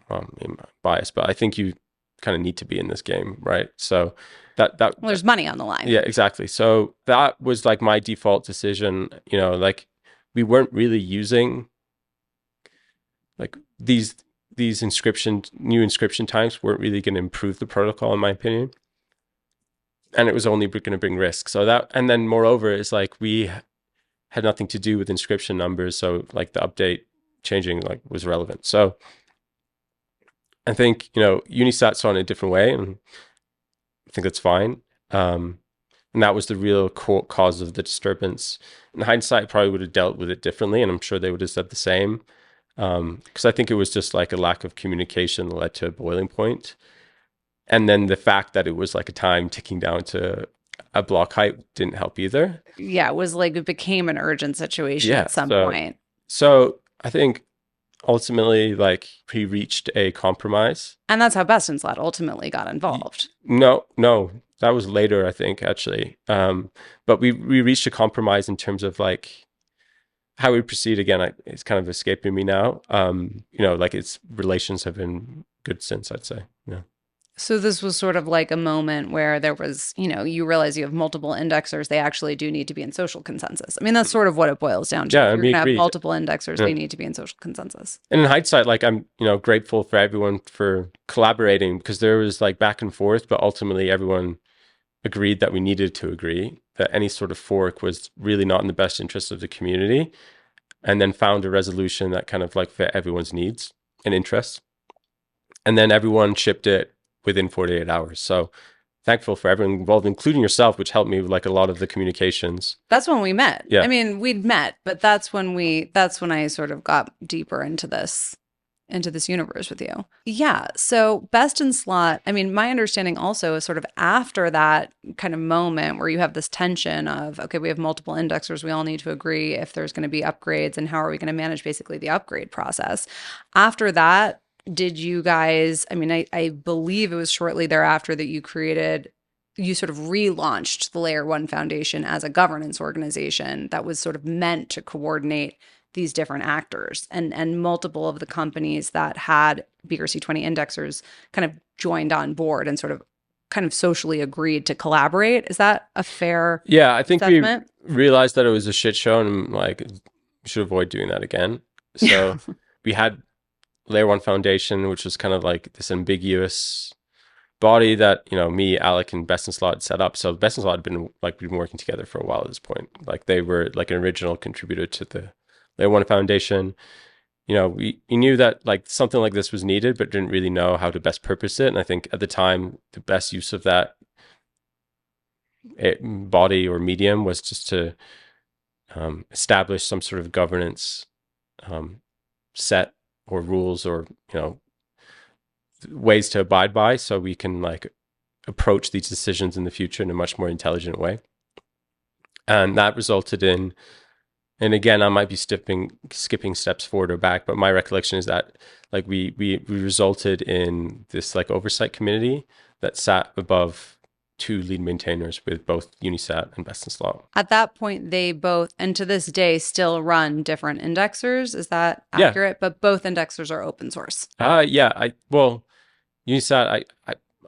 well, I'm biased, but I think you kind of need to be in this game, right? So well, there's money on the line. Yeah, exactly. So that was like my default decision. You know, like we weren't really using like these new inscription types weren't really going to improve the protocol, in my opinion. And it was only going to bring risk. So that, and then moreover, it's like we had nothing to do with inscription numbers. So like the update changing like was relevant. So I think, you know, UniSat saw it in a different way, and I think that's fine. And that was the real cause of the disturbance. In hindsight, I probably would have dealt with it differently, and I'm sure they would have said the same. Because I think it was just like a lack of communication that led to a boiling point. And then the fact that it was like a time ticking down to a block height didn't help either. Yeah, it was like it became an urgent situation at some point. So I think ultimately, like, he reached a compromise. And that's how Bestenslat ultimately got involved. No, that was later, I think, actually. But we reached a compromise in terms of like how we proceed. Again, it's kind of escaping me now. You know, like its relations have been good since, I'd say. Yeah. So this was sort of like a moment where there was, you know, you realize you have multiple indexers. They actually do need to be in social consensus. I mean, that's sort of what it boils down to. Yeah, if you're going to have multiple indexers, they need to be in social consensus. And in hindsight, like I'm, you know, grateful for everyone for collaborating, because there was like back and forth, but ultimately everyone agreed that we needed to agree that any sort of fork was really not in the best interest of the community, and then found a resolution that kind of like fit everyone's needs and interests. And then everyone shipped it within 48 hours. So thankful for everyone involved, including yourself, which helped me with like a lot of the communications. That's when we met. Yeah. I mean, we'd met, but that's when I sort of got deeper into this universe with you. Yeah. So Bestenslat, I mean, my understanding also is sort of after that kind of moment where you have this tension of, okay, we have multiple indexers. We all need to agree if there's going to be upgrades and how are we going to manage basically the upgrade process. After that, did you guys, I mean, I believe it was shortly thereafter that you sort of relaunched the Layer 1 Foundation as a governance organization that was sort of meant to coordinate these different actors, and multiple of the companies that had BRC20 indexers kind of joined on board and sort of kind of socially agreed to collaborate. Is that a fair I think assessment? We realized that it was a shit show, and like we should avoid doing that again. So we had Layer 1 Foundation, which was kind of like this ambiguous body that, you know, me, Alec, and Bestenslat set up. So Bestenslat had been working together for a while at this point. Like they were like an original contributor to the Layer 1 Foundation. You know, we knew that like something like this was needed, but didn't really know how to best purpose it. And I think at the time, the best use of that body or medium was just to establish some sort of governance set or rules, or, you know, ways to abide by, so we can like approach these decisions in the future in a much more intelligent way. And that resulted in, and again, I might be skipping steps forward or back, but my recollection is that like we resulted in this like oversight committee that sat above two lead maintainers with both UniSat and Bestenslat. At that point, they both, and to this day, still run different indexers. Is that accurate? Yeah. But both indexers are open source. Well, UniSat,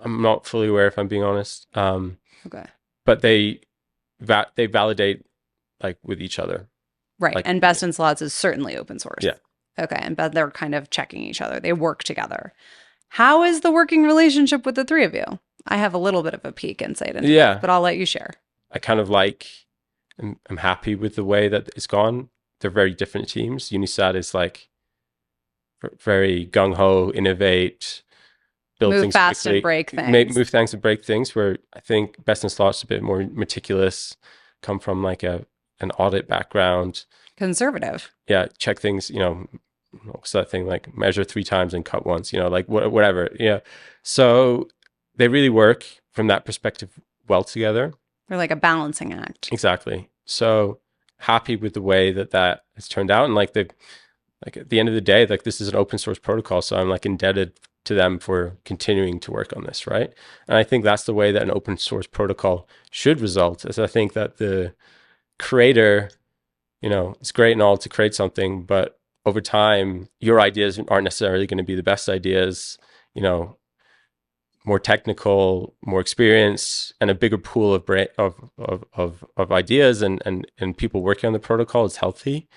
I'm not fully aware, if I'm being honest. Okay. But they validate like with each other. Right. Like, and Bestenslat's is certainly open source. Yeah. Okay. And they're kind of checking each other. They work together. How is the working relationship with the three of you? I have a little bit of a peek insight into this, but I'll let you share. I kind of I'm happy with the way that it's gone. They're very different teams. UniSat is like very gung-ho, innovate, build Move things fast and quickly, break things. move things and break things, where I think best in slots a bit more meticulous, come from like an audit background. Conservative. Yeah, check things, what's that thing, like measure 3 times and cut once, like whatever. Yeah. So they really work from that perspective well together. They're like a balancing act. Exactly. So happy with the way that has turned out. And like at the end of the day, like this is an open source protocol. So I'm like indebted to them for continuing to work on this. Right. And I think that's the way that an open source protocol should result, is I think that the creator, it's great and all to create something, but over time, your ideas aren't necessarily going to be the best ideas, more technical, more experience, and a bigger pool of ideas and people working on the protocol is healthy.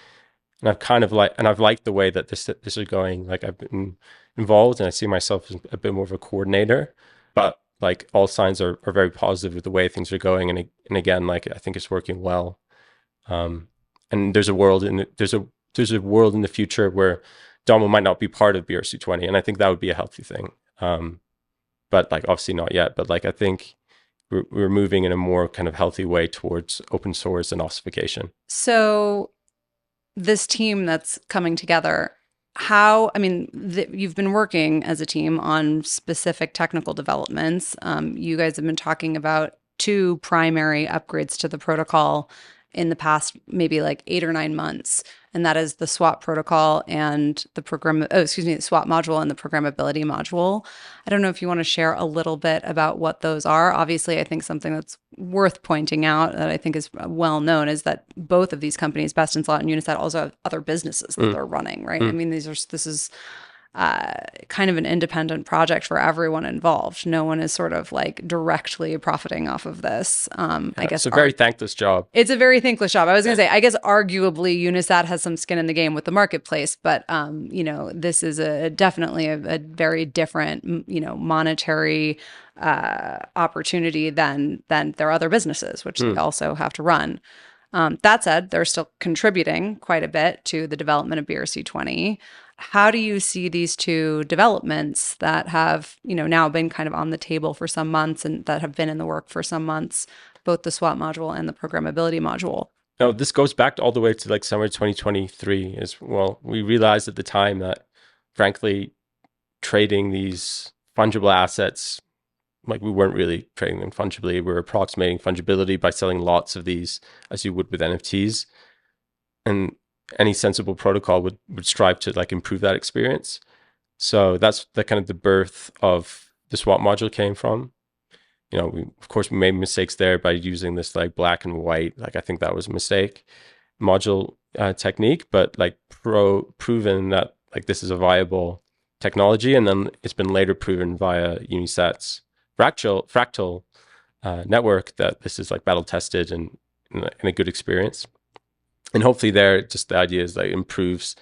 And I've liked the way that this is going. Like I've been involved, and I see myself as a bit more of a coordinator. But like all signs are very positive with the way things are going. And again, like I think it's working well. And there's a world there's a world in the future where Domo might not be part of BRC20, and I think that would be a healthy thing. But like obviously not yet. But like I think we're moving in a more kind of healthy way towards open source and ossification. So this team that's coming together, you've been working as a team on specific technical developments. You guys have been talking about 2 primary upgrades to the protocol in the past, maybe like 8 or 9 months. And that is the swap protocol and the swap module and the programmability module. I don't know if you want to share a little bit about what those are. Obviously, I think something that's worth pointing out that I think is well known is that both of these companies, Best in Slot and UniSat, also have other businesses that they're running, right? I mean, this is kind of an independent project for everyone involved. No one is sort of like directly profiting off of this. I guess it's a very thankless job. It's a very thankless job. I was going to say, I guess arguably UniSat has some skin in the game with the marketplace, but this is definitely a very different, monetary opportunity than their other businesses, which they also have to run. That said, they're still contributing quite a bit to the development of BRC20. How do you see these 2 developments that have, now been kind of on the table for some months and that have been in the work for some months, both the swap module and the programmability module? No, this goes back all the way to like summer 2023 as well. We realized at the time that, frankly, trading these fungible assets, like we weren't really trading them fungibly. We were approximating fungibility by selling lots of these as you would with NFTs. And any sensible protocol would strive to like improve that experience. So that's the kind of the birth of the swap module came from. Of course we made mistakes there by using this like black and white. Like I think that was a mistake module technique, but like proven that like this is a viable technology. And then it's been later proven via UniSat's fractal network that this is like battle tested and a good experience. And hopefully just the idea is that it improves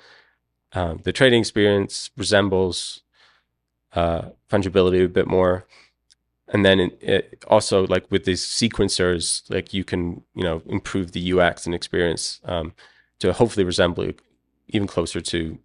the trading experience, resembles fungibility a bit more. And then it also, like with these sequencers, like you can, improve the UX and experience to hopefully resemble even closer to,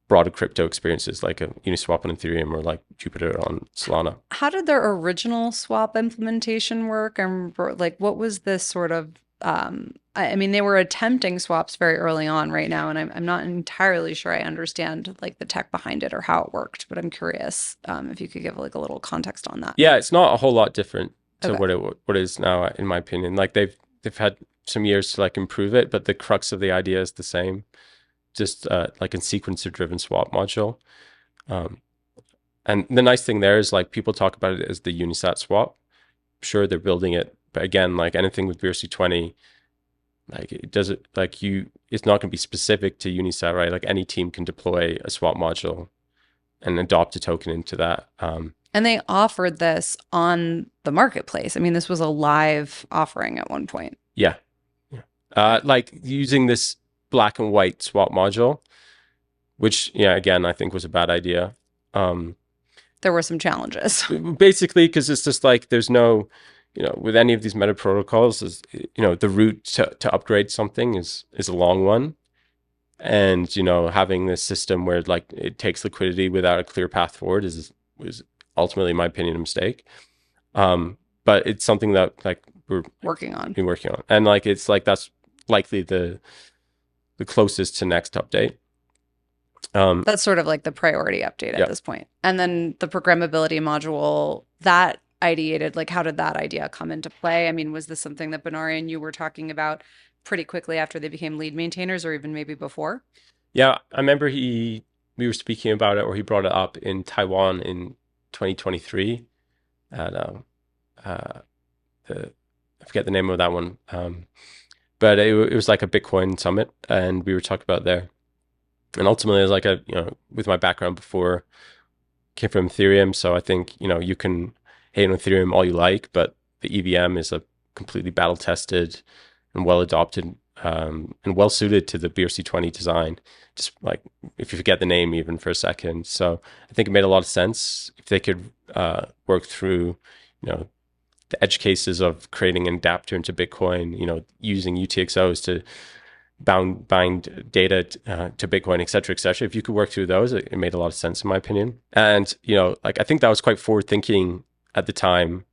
broader crypto experiences like a Uniswap on Ethereum or like Jupiter on Solana. How did their original swap implementation work? And like, what was this sort of they were attempting swaps very early on right now, and I'm not entirely sure I understand like the tech behind it or how it worked, but I'm curious if you could give like a little context on that. Yeah, it's not a whole lot different to what it is now, in my opinion. Like they've had some years to like improve it, but the crux of the idea is the same, just like a sequencer driven swap module. And the nice thing there is like people talk about it as the Unisat swap. Sure, they're building it, but again, like anything with BRC20, like it doesn't like it's not going to be specific to Unisat, right? Like any team can deploy a swap module and adopt a token into that. And they offered this on the marketplace. I mean, this was a live offering at one point. Yeah. Like using this black and white swap module, which, again, I think was a bad idea. There were some challenges. Basically, because it's just like there's no, with any of these Metaprotocols, is the route to upgrade something is a long one. And, having this system where like it takes liquidity without a clear path forward was ultimately, in my opinion, a mistake. But it's something that like we're Working on. been working on. And like, it's like, that's likely the closest to next update. That's sort of like the priority update at Yeah. this point. And then the programmability module, that ideated, like how did that idea come into play? I mean, was this something that Benari and you were talking about pretty quickly after they became lead maintainers, or even maybe before? Yeah, I remember we were speaking about it, or he brought it up in Taiwan in 2023 at uh, I forget the name of that one, but it was like a Bitcoin summit, and we were talking about there. And ultimately, as like with my background before, came from Ethereum, so I think you can hate on Ethereum all you like, but the EVM is a completely battle tested and well adopted, and well suited to the BRC20 design. Just like if you forget the name even for a second, so I think it made a lot of sense if they could work through, the edge cases of creating an adapter into Bitcoin, using UTXOs to bind data to Bitcoin, et cetera, et cetera. If you could work through those, it made a lot of sense in my opinion. And, like I think that was quite forward thinking at the time,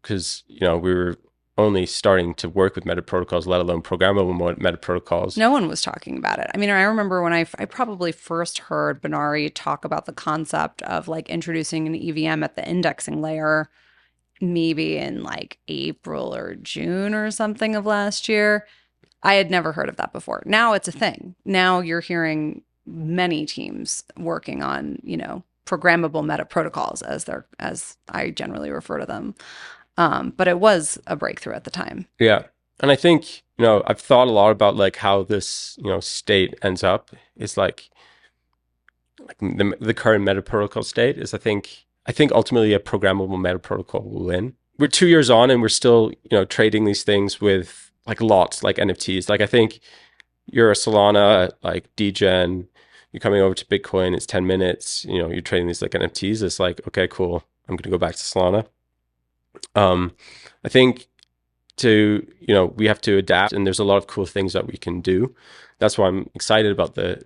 because, we were only starting to work with metaprotocols, let alone programmable metaprotocols. No one was talking about it. I mean, I remember when I probably first heard Benari talk about the concept of like introducing an EVM at the indexing layer, maybe in like April or June or something of last year. I had never heard of that before. Now it's a thing. Now you're hearing many teams working on, programmable meta protocols as I generally refer to them. But it was a breakthrough at the time. Yeah. And I think, I've thought a lot about like how this, state ends up. It's like the current meta protocol state is, I think ultimately a programmable meta protocol will win. We're 2 years on and we're still, trading these things with like lots, like NFTs. Like I think you're a Solana, like degen, you're coming over to Bitcoin, it's 10 minutes, you're trading these like NFTs. It's like, okay, cool. I'm going to go back to Solana. I think we have to adapt, and there's a lot of cool things that we can do. That's why I'm excited about the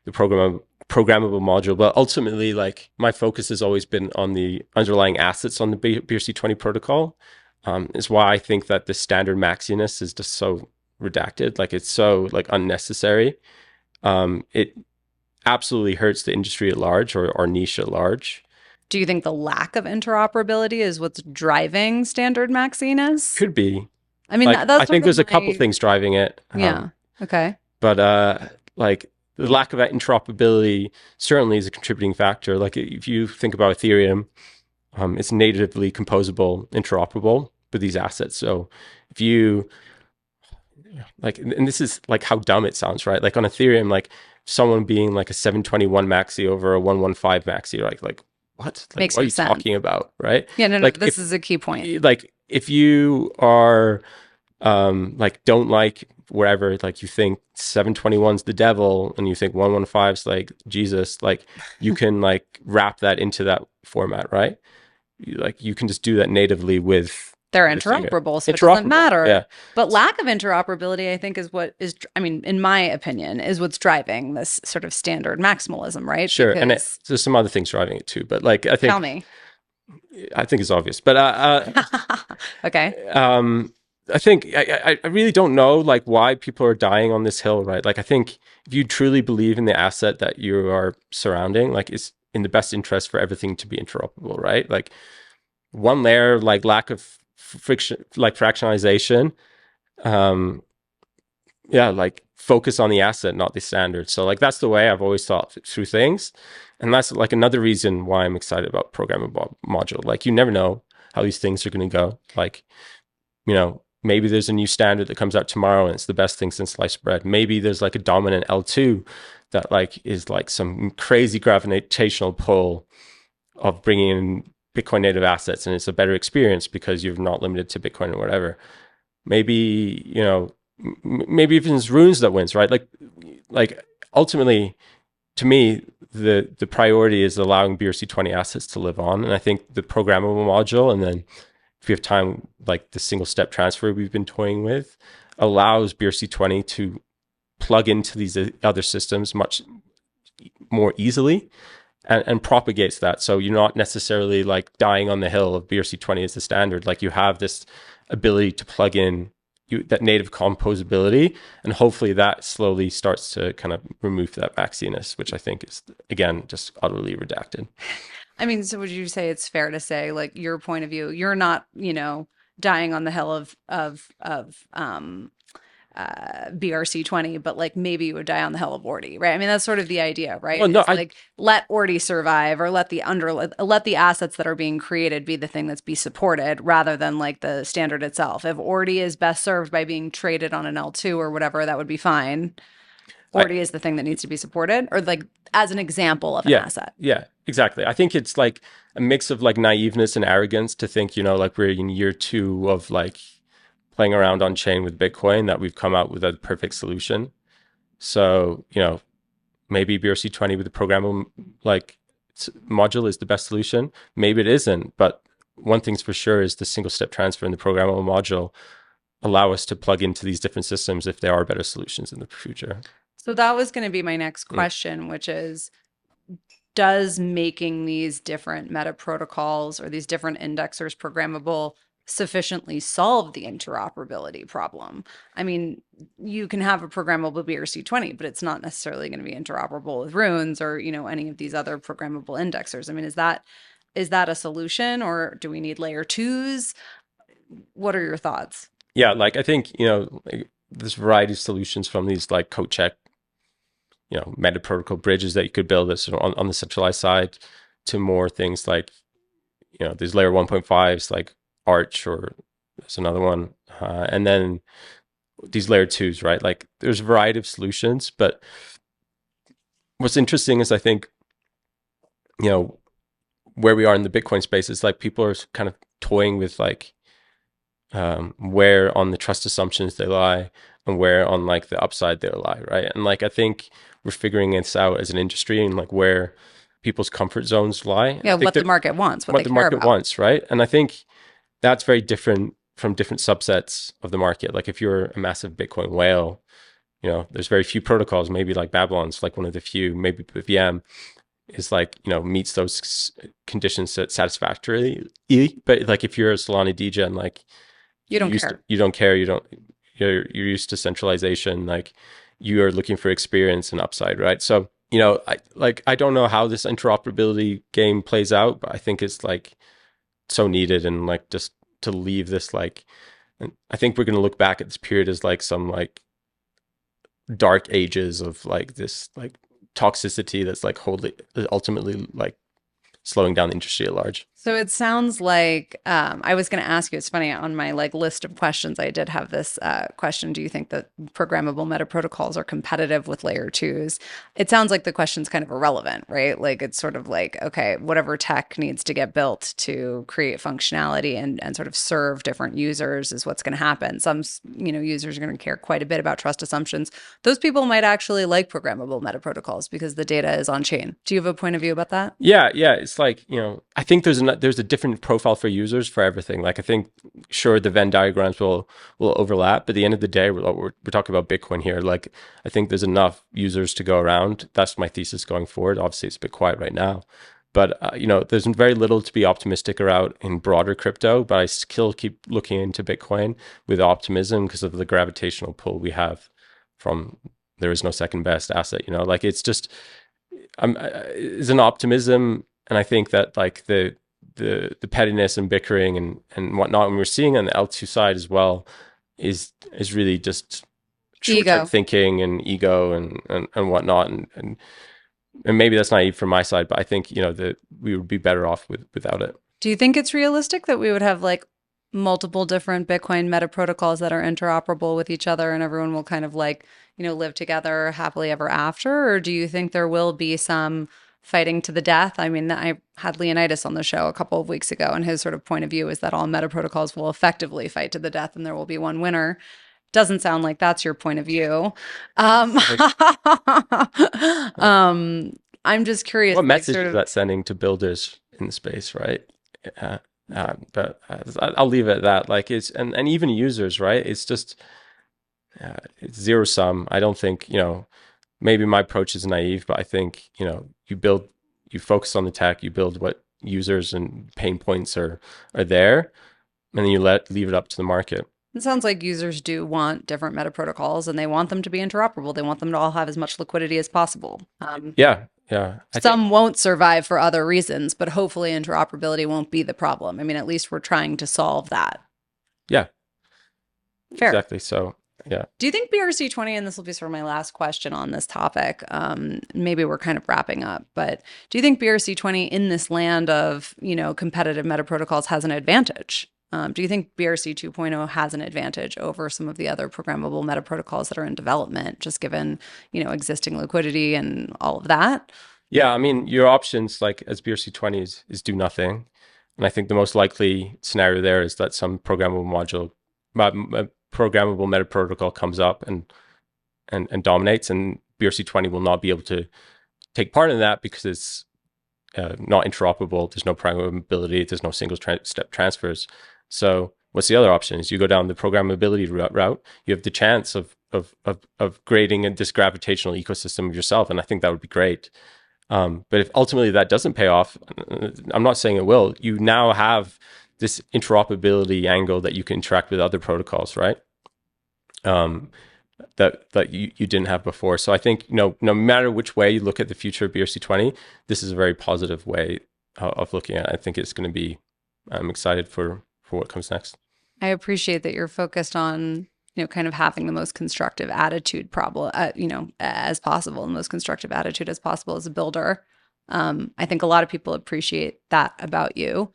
programmable module. But ultimately, like my focus has always been on the underlying assets on the BRC20 protocol. Is why I think that the standard Maxiness is just so redacted. Like it's so like unnecessary. It absolutely hurts the industry at large, or our niche at large. Do you think the lack of interoperability is what's driving standard Maxiness? Could be. I mean, like, that's I think there's a couple things driving it. Yeah. Okay. But like the lack of that interoperability certainly is a contributing factor. Like if you think about Ethereum, it's natively composable, interoperable with these assets. So if you like, and this is like how dumb it sounds, right? Like on Ethereum, like someone being like a 721 maxi over a 115 maxi, like what? Like Makes what are you sense. talking about, right? Yeah, no, like this is a key point. Like if you are like don't like wherever, like you think 721's the devil and you think 115's like Jesus, like you can like wrap that into that format, right? Like you can just do that natively with they're interoperable, so it doesn't matter. Yeah. But lack of interoperability, I think, is what is, I mean, in my opinion, is what's driving this sort of standard maximalism, right? Sure. Because, and there's some other things driving it too, but like I think, tell me. I think it's obvious, but okay. I think I really don't know like why people are dying on this hill, right? Like I think if you truly believe in the asset that you are surrounding, like it's in the best interest for everything to be interoperable, right? Like one layer, like lack of friction, like fractionalization, yeah, like focus on the asset, not the standard. So like that's the way I've always thought through things, and that's like another reason why I'm excited about programmable module. Like you never know how these things are going to go. Like maybe there's a new standard that comes out tomorrow and it's the best thing since sliced bread. Maybe there's like a dominant L2 that like is like some crazy gravitational pull of bringing in Bitcoin native assets, and it's a better experience because you're not limited to Bitcoin or whatever. Maybe, maybe even it's runes that wins, right? Like ultimately to me, the priority is allowing BRC20 assets to live on. And I think the programmable module, and then if we have time, like the single step transfer we've been toying with, allows BRC20 to plug into these other systems much more easily and propagates that. So you're not necessarily like dying on the hill of BRC20 as the standard. Like you have this ability to plug in that native composability, and hopefully that slowly starts to kind of remove that Maxiness, which I think is, again, just utterly redacted. I mean, so would you say it's fair to say, like, your point of view, you're not, dying on the hill of BRC20, but like maybe you would die on the hill of Ordi, right? I mean, that's sort of the idea, right? Well, no, Is like let Ordi survive, or let the assets that are being created be the thing that's be supported, rather than like the standard itself. If Ordi is best served by being traded on an L2 or whatever, that would be fine. Ordi is the thing that needs to be supported, or like as an example of an asset. Yeah, exactly. I think it's like a mix of like naiveness and arrogance to think, like we're in year 2 of like playing around on chain with Bitcoin, that we've come out with a perfect solution. So, maybe BRC20 with the programmable like module is the best solution. Maybe it isn't, but one thing's for sure is the single step transfer and the programmable module allow us to plug into these different systems if there are better solutions in the future. So that was going to be my next question, which is, does making these different meta protocols or these different indexers programmable sufficiently solve the interoperability problem? I mean, you can have a programmable BRC20, but it's not necessarily going to be interoperable with runes or, any of these other programmable indexers. I mean, is that a solution, or do we need layer 2s? What are your thoughts? Yeah, like I think, like, there's a variety of solutions from these like code check, meta protocol bridges that you could build this on the centralized side, to more things like, these layer 1.5s like Arch, or there's another one. And then these layer 2s, right? Like there's a variety of solutions, but what's interesting is I think, where we are in the Bitcoin space is like people are kind of toying with like where on the trust assumptions they lie and where on like the upside they lie, right? And like I think we're figuring this out as an industry, and like where people's comfort zones lie. Yeah, what the market wants, what they the care market about. wants, right? And I think that's very different from different subsets of the market. Like if you're a massive Bitcoin whale, there's very few protocols, maybe like Babylon's like one of the few, maybe VM is like, meets those conditions satisfactorily. But like if you're a Solana degen, like you don't care. You don't care. You're used to centralization. Like you are looking for experience and upside, right? So, I don't know how this interoperability game plays out, but I think it's like so needed, and like just to leave this like, I think we're going to look back at this period as like some like dark ages of like this like toxicity that's like ultimately like slowing down the industry at large. So it sounds like I was going to ask you, it's funny, on my like list of questions, I did have this question. Do you think that programmable meta protocols are competitive with layer 2s? It sounds like the question's kind of irrelevant, right? Like it's sort of like, okay, whatever tech needs to get built to create functionality and sort of serve different users is what's going to happen. Some, users are going to care quite a bit about trust assumptions. Those people might actually like programmable meta protocols because the data is on chain. Do you have a point of view about that? Yeah. It's like, I think there's a different profile for users for everything. Like I think, sure, the Venn diagrams will overlap, but at the end of the day, we're talking about Bitcoin here. Like I think there's enough users to go around. That's my thesis going forward. Obviously, it's a bit quiet right now, but there's very little to be optimistic about in broader crypto. But I still keep looking into Bitcoin with optimism because of the gravitational pull we have from there is no second best asset. Like it's just it's an optimism. And I think that like the pettiness and bickering and whatnot, and we're seeing on the L2 side as well, is really just short-term thinking and ego and whatnot, and maybe that's naive from my side, but I think that we would be better off without it. Do you think it's realistic that we would have like multiple different Bitcoin meta protocols that are interoperable with each other, and everyone will kind of like live together happily ever after? Or do you think there will be some fighting to the death? I mean, I had Leonidas on the show a couple of weeks ago, and his sort of point of view is that all meta protocols will effectively fight to the death and there will be one winner. Doesn't sound like that's your point of view. I'm just curious. What message is that sending to builders in the space, right? But I'll leave it at that. Like it's and even users, right? It's just it's zero sum. I don't think, maybe my approach is naive, but I think, you focus on the tech, you build what users and pain points are there, and then you leave it up to the market. It sounds like users do want different meta protocols and they want them to be interoperable. They want them to all have as much liquidity as possible. Yeah. Yeah. Some won't survive for other reasons, but hopefully interoperability won't be the problem. I mean, at least we're trying to solve that. Yeah. Fair. Exactly. So, yeah. Do you think BRC20, and this will be sort of my last question on this topic, maybe we're kind of wrapping up, but do you think BRC20 in this land of, competitive meta protocols has an advantage? Do you think BRC 2.0 has an advantage over some of the other programmable meta protocols that are in development, just given, existing liquidity and all of that? Yeah, I mean, your options like as BRC20 is do nothing. And I think the most likely scenario there is that some programmable meta protocol comes up and dominates, and BRC20 will not be able to take part in that because it's not interoperable. There's no programmability. There's no single step transfers. So what's the other option? Is you go down the programmability route. You have the chance of creating this gravitational ecosystem of yourself, and I think that would be great. But if ultimately that doesn't pay off, I'm not saying it will. You now have this interoperability angle that you can interact with other protocols, right? That you didn't have before. So I think no matter which way you look at the future of BRC20, this is a very positive way of looking at it. I think it's going to be. I'm excited for what comes next. I appreciate that you're focused on kind of having the most constructive attitude as possible, the most constructive attitude as possible as a builder. I think a lot of people appreciate that about you.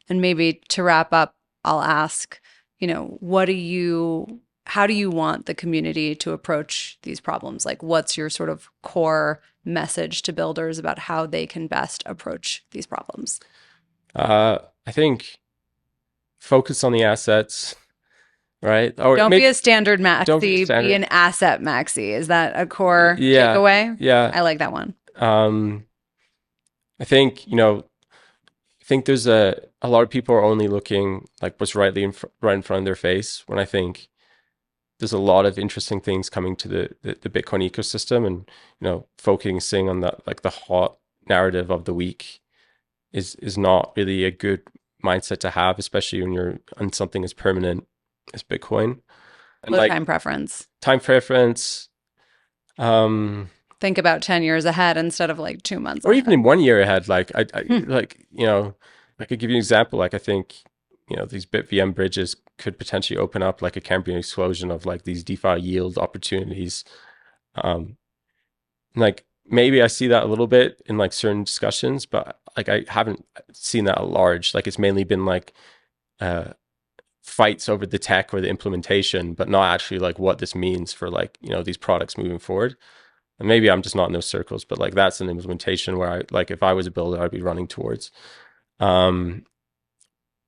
And maybe to wrap up, I'll ask, how do you want the community to approach these problems? Like, what's your sort of core message to builders about how they can best approach these problems? I think focus on the assets, right? Or don't be a standard maxi, be an asset maxi. Is that a core takeaway? Yeah. I like that one. I think, there's a lot of people are only looking like what's right in front of their face, when I think there's a lot of interesting things coming to the Bitcoin ecosystem, and, focusing on the hot narrative of the week is not really a good mindset to have, especially when you're on something as permanent as Bitcoin. And time preference. Think about 10 years ahead instead of 2 months or ahead. Even in 1 year ahead. I could give you an example. I think, these BitVM bridges could potentially open up a Cambrian explosion of these DeFi yield opportunities. Maybe I see that a little bit in certain discussions, but I haven't seen that at large. It's mainly been fights over the tech or the implementation, but not actually what this means for these products moving forward. And maybe I'm just not in those circles, but that's an implementation where if I was a builder, I'd be running towards. Or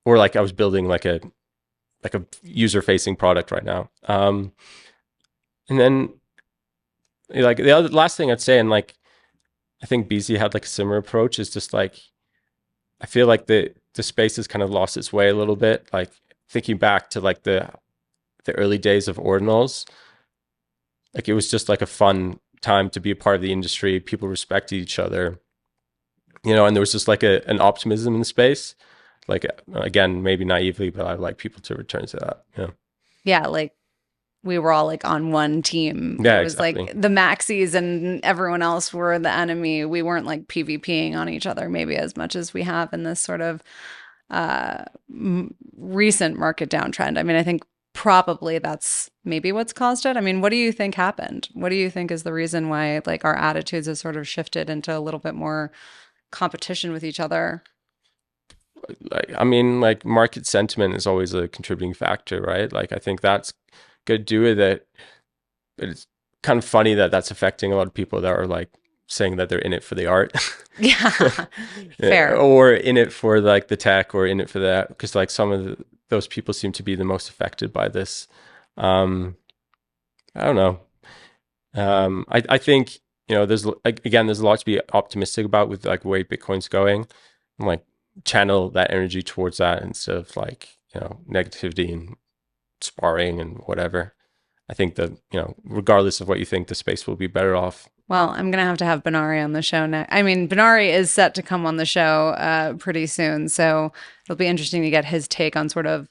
I was building a user facing product right now. And then the last thing I'd say, and I think BZ had a similar approach, is just I feel the space has kind of lost its way a little bit. Thinking back to the early days of Ordinals, it was just a fun time to be a part of the industry. People respected each other, and there was just an optimism in the space. Again, maybe naively, but I'd like people to return to that. Yeah, we were all on one team. Yeah, it was exactly. The maxis and everyone else were the enemy. We weren't PvPing on each other maybe as much as we have in this sort of recent market downtrend. I mean, I think probably that's maybe what's caused it. I mean, what do you think happened? What do you think is the reason why our attitudes have sort of shifted into a little bit more competition with each other? Market sentiment is always a contributing factor, right? I think that's got to do with it. But it's kind of funny that that's affecting a lot of people that are saying that they're in it for the art. Yeah, fair. Or in it for the tech, or in it for that, because some of those people seem to be the most affected by this. I don't know. I think there's there's a lot to be optimistic about with the way Bitcoin's going, and channel that energy towards that instead of negativity and sparring and whatever. I think that, regardless of what you think, the space will be better off. Well, I'm going to have Binary on the show next. I mean, Binary is set to come on the show pretty soon. So it'll be interesting to get his take on sort of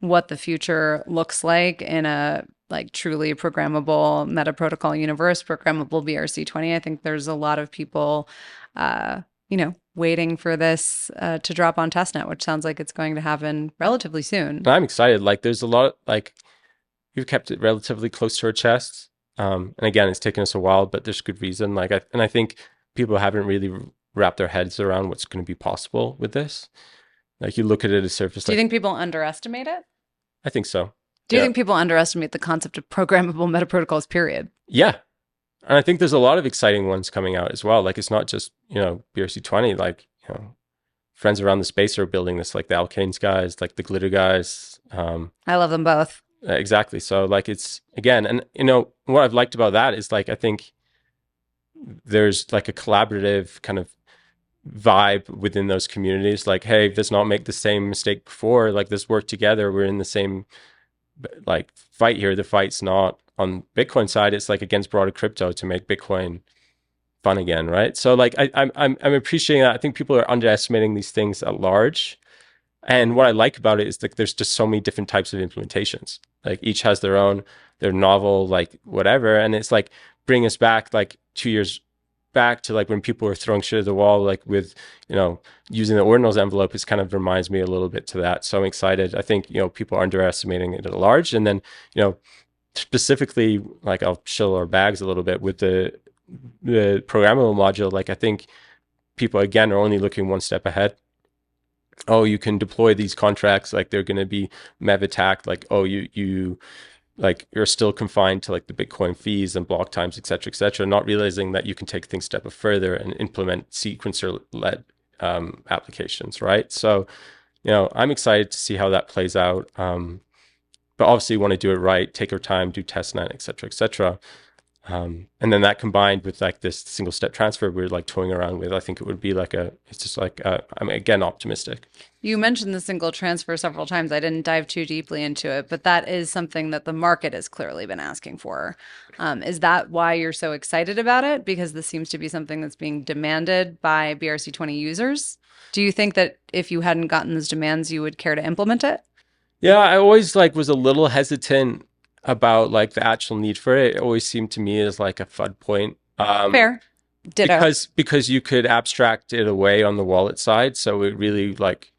what the future looks like in a like truly programmable metaprotocol universe, programmable BRC20. I think there's a lot of people, waiting for this to drop on testnet, which sounds like it's going to happen relatively soon. I'm excited. Like, there's a lot, like, we've kept it relatively close to our chests. And again, it's taken us a while, but there's good reason. Like, I think people haven't really wrapped their heads around what's going to be possible with this. Like, you look at it as surface. Do you think people underestimate it? I think so. Do you think people underestimate the concept of programmable metaprotocols, period? Yeah. And I think there's a lot of exciting ones coming out as well. Like, it's not just, BRC20, like, friends around the space are building this, like the Alkanes guys, like the Glitter guys. I love them both. Exactly. So like, it's, again, and what I've liked about that is, like, I think there's like a collaborative kind of vibe within those communities. Like, hey, let's not make the same mistake before. Like, let's work together. We're in the same like fight here. The fight's not on Bitcoin side. It's like against broader crypto to make Bitcoin fun again, right? So like, I'm appreciating that. I think people are underestimating these things at large. And what I like about it is like there's just so many different types of implementations. Like, each has their novel, like whatever. And it's like bring us back like 2 years back to like when people were throwing shit at the wall, like with, using the Ordinals envelope. It kind of reminds me a little bit to that. So I'm excited. I think, people are underestimating it at large. And then, specifically, like, I'll chill our bags a little bit with the programmable module. Like, I think people, again, are only looking one step ahead. Oh, you can deploy these contracts, like they're going to be MEV attacked. Like, oh, you like, you're still confined to like the Bitcoin fees and block times, et cetera, not realizing that you can take things a step further and implement sequencer-led applications, right? So, I'm excited to see how that plays out. But obviously you want to do it right, take your time, do testnet, et cetera, et cetera. And then that combined with like this single step transfer we're like toying around with, I think it would be like it's just like, I'm again optimistic. You mentioned the single transfer several times. I didn't dive too deeply into it, but that is something that the market has clearly been asking for. Is that why you're so excited about it? Because this seems to be something that's being demanded by BRC20 users. Do you think that if you hadn't gotten those demands, you would care to implement it? Yeah, I always like was a little hesitant about like the actual need for it. It always seemed to me as like a FUD point. Fair. Ditto. Because you could abstract it away on the wallet side. So it really like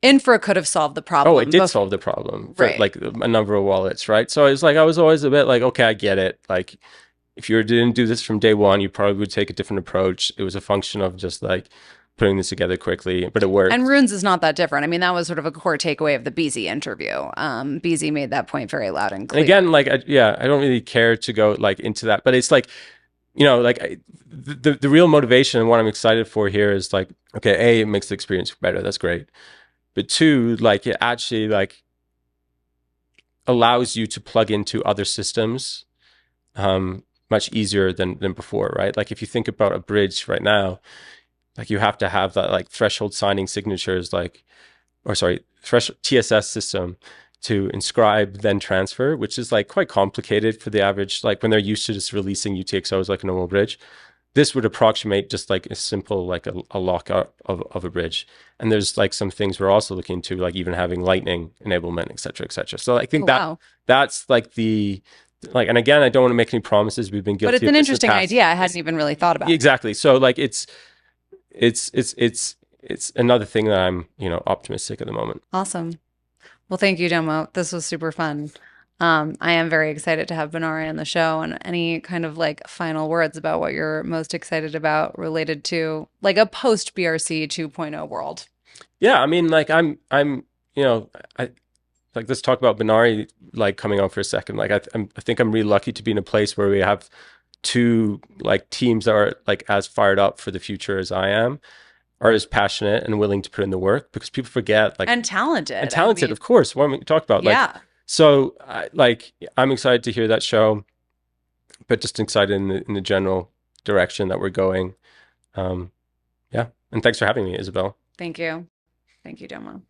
Infra could have solved the problem. Oh, it did solve the problem for Right. like a number of wallets, right? So it's like I was always a bit like, okay, I get it. Like, if you didn't do this from day one, you probably would take a different approach. It was a function of just like putting this together quickly, but it worked. And Runes is not that different. I mean, that was sort of a core takeaway of the BZ interview. BZ made that point very loud and clear. And again, like, I don't really care to go like into that, but it's like, the real motivation and what I'm excited for here is like, okay, A, it makes the experience better. That's great. But two, like, it actually like allows you to plug into other systems much easier than before, right? Like, if you think about a bridge right now, like, you have to have that like threshold signing signatures, like, or sorry, threshold TSS system to inscribe then transfer, which is like quite complicated for the average, like when they're used to just releasing UTXOs like a normal bridge. This would approximate just like a simple, like a lockout of a bridge. And there's like some things we're also looking into, like even having lightning enablement, et cetera, et cetera. So I think that's like the, like, and again, I don't want to make any promises. We've been guilty. But it's an interesting idea. I hadn't even really thought about. Exactly. So like it's another thing that I'm, optimistic at the moment. Awesome. Well, thank you, Domo. This was super fun. I am very excited to have Binary on the show, and any kind of like final words about what you're most excited about related to like a post BRC 2.0 world. Yeah. I mean, like I like, let's talk about Binary, like, coming on for a second. Like, I think I'm really lucky to be in a place where we have two like teams that are like as fired up for the future as I am, are as passionate and willing to put in the work, because people forget, like, and talented, of course, what we talk about. Yeah. Like, so I'm excited to hear that show, but just excited in the general direction that we're going. Yeah. And thanks for having me, Isabel. Thank you. Thank you, Domo.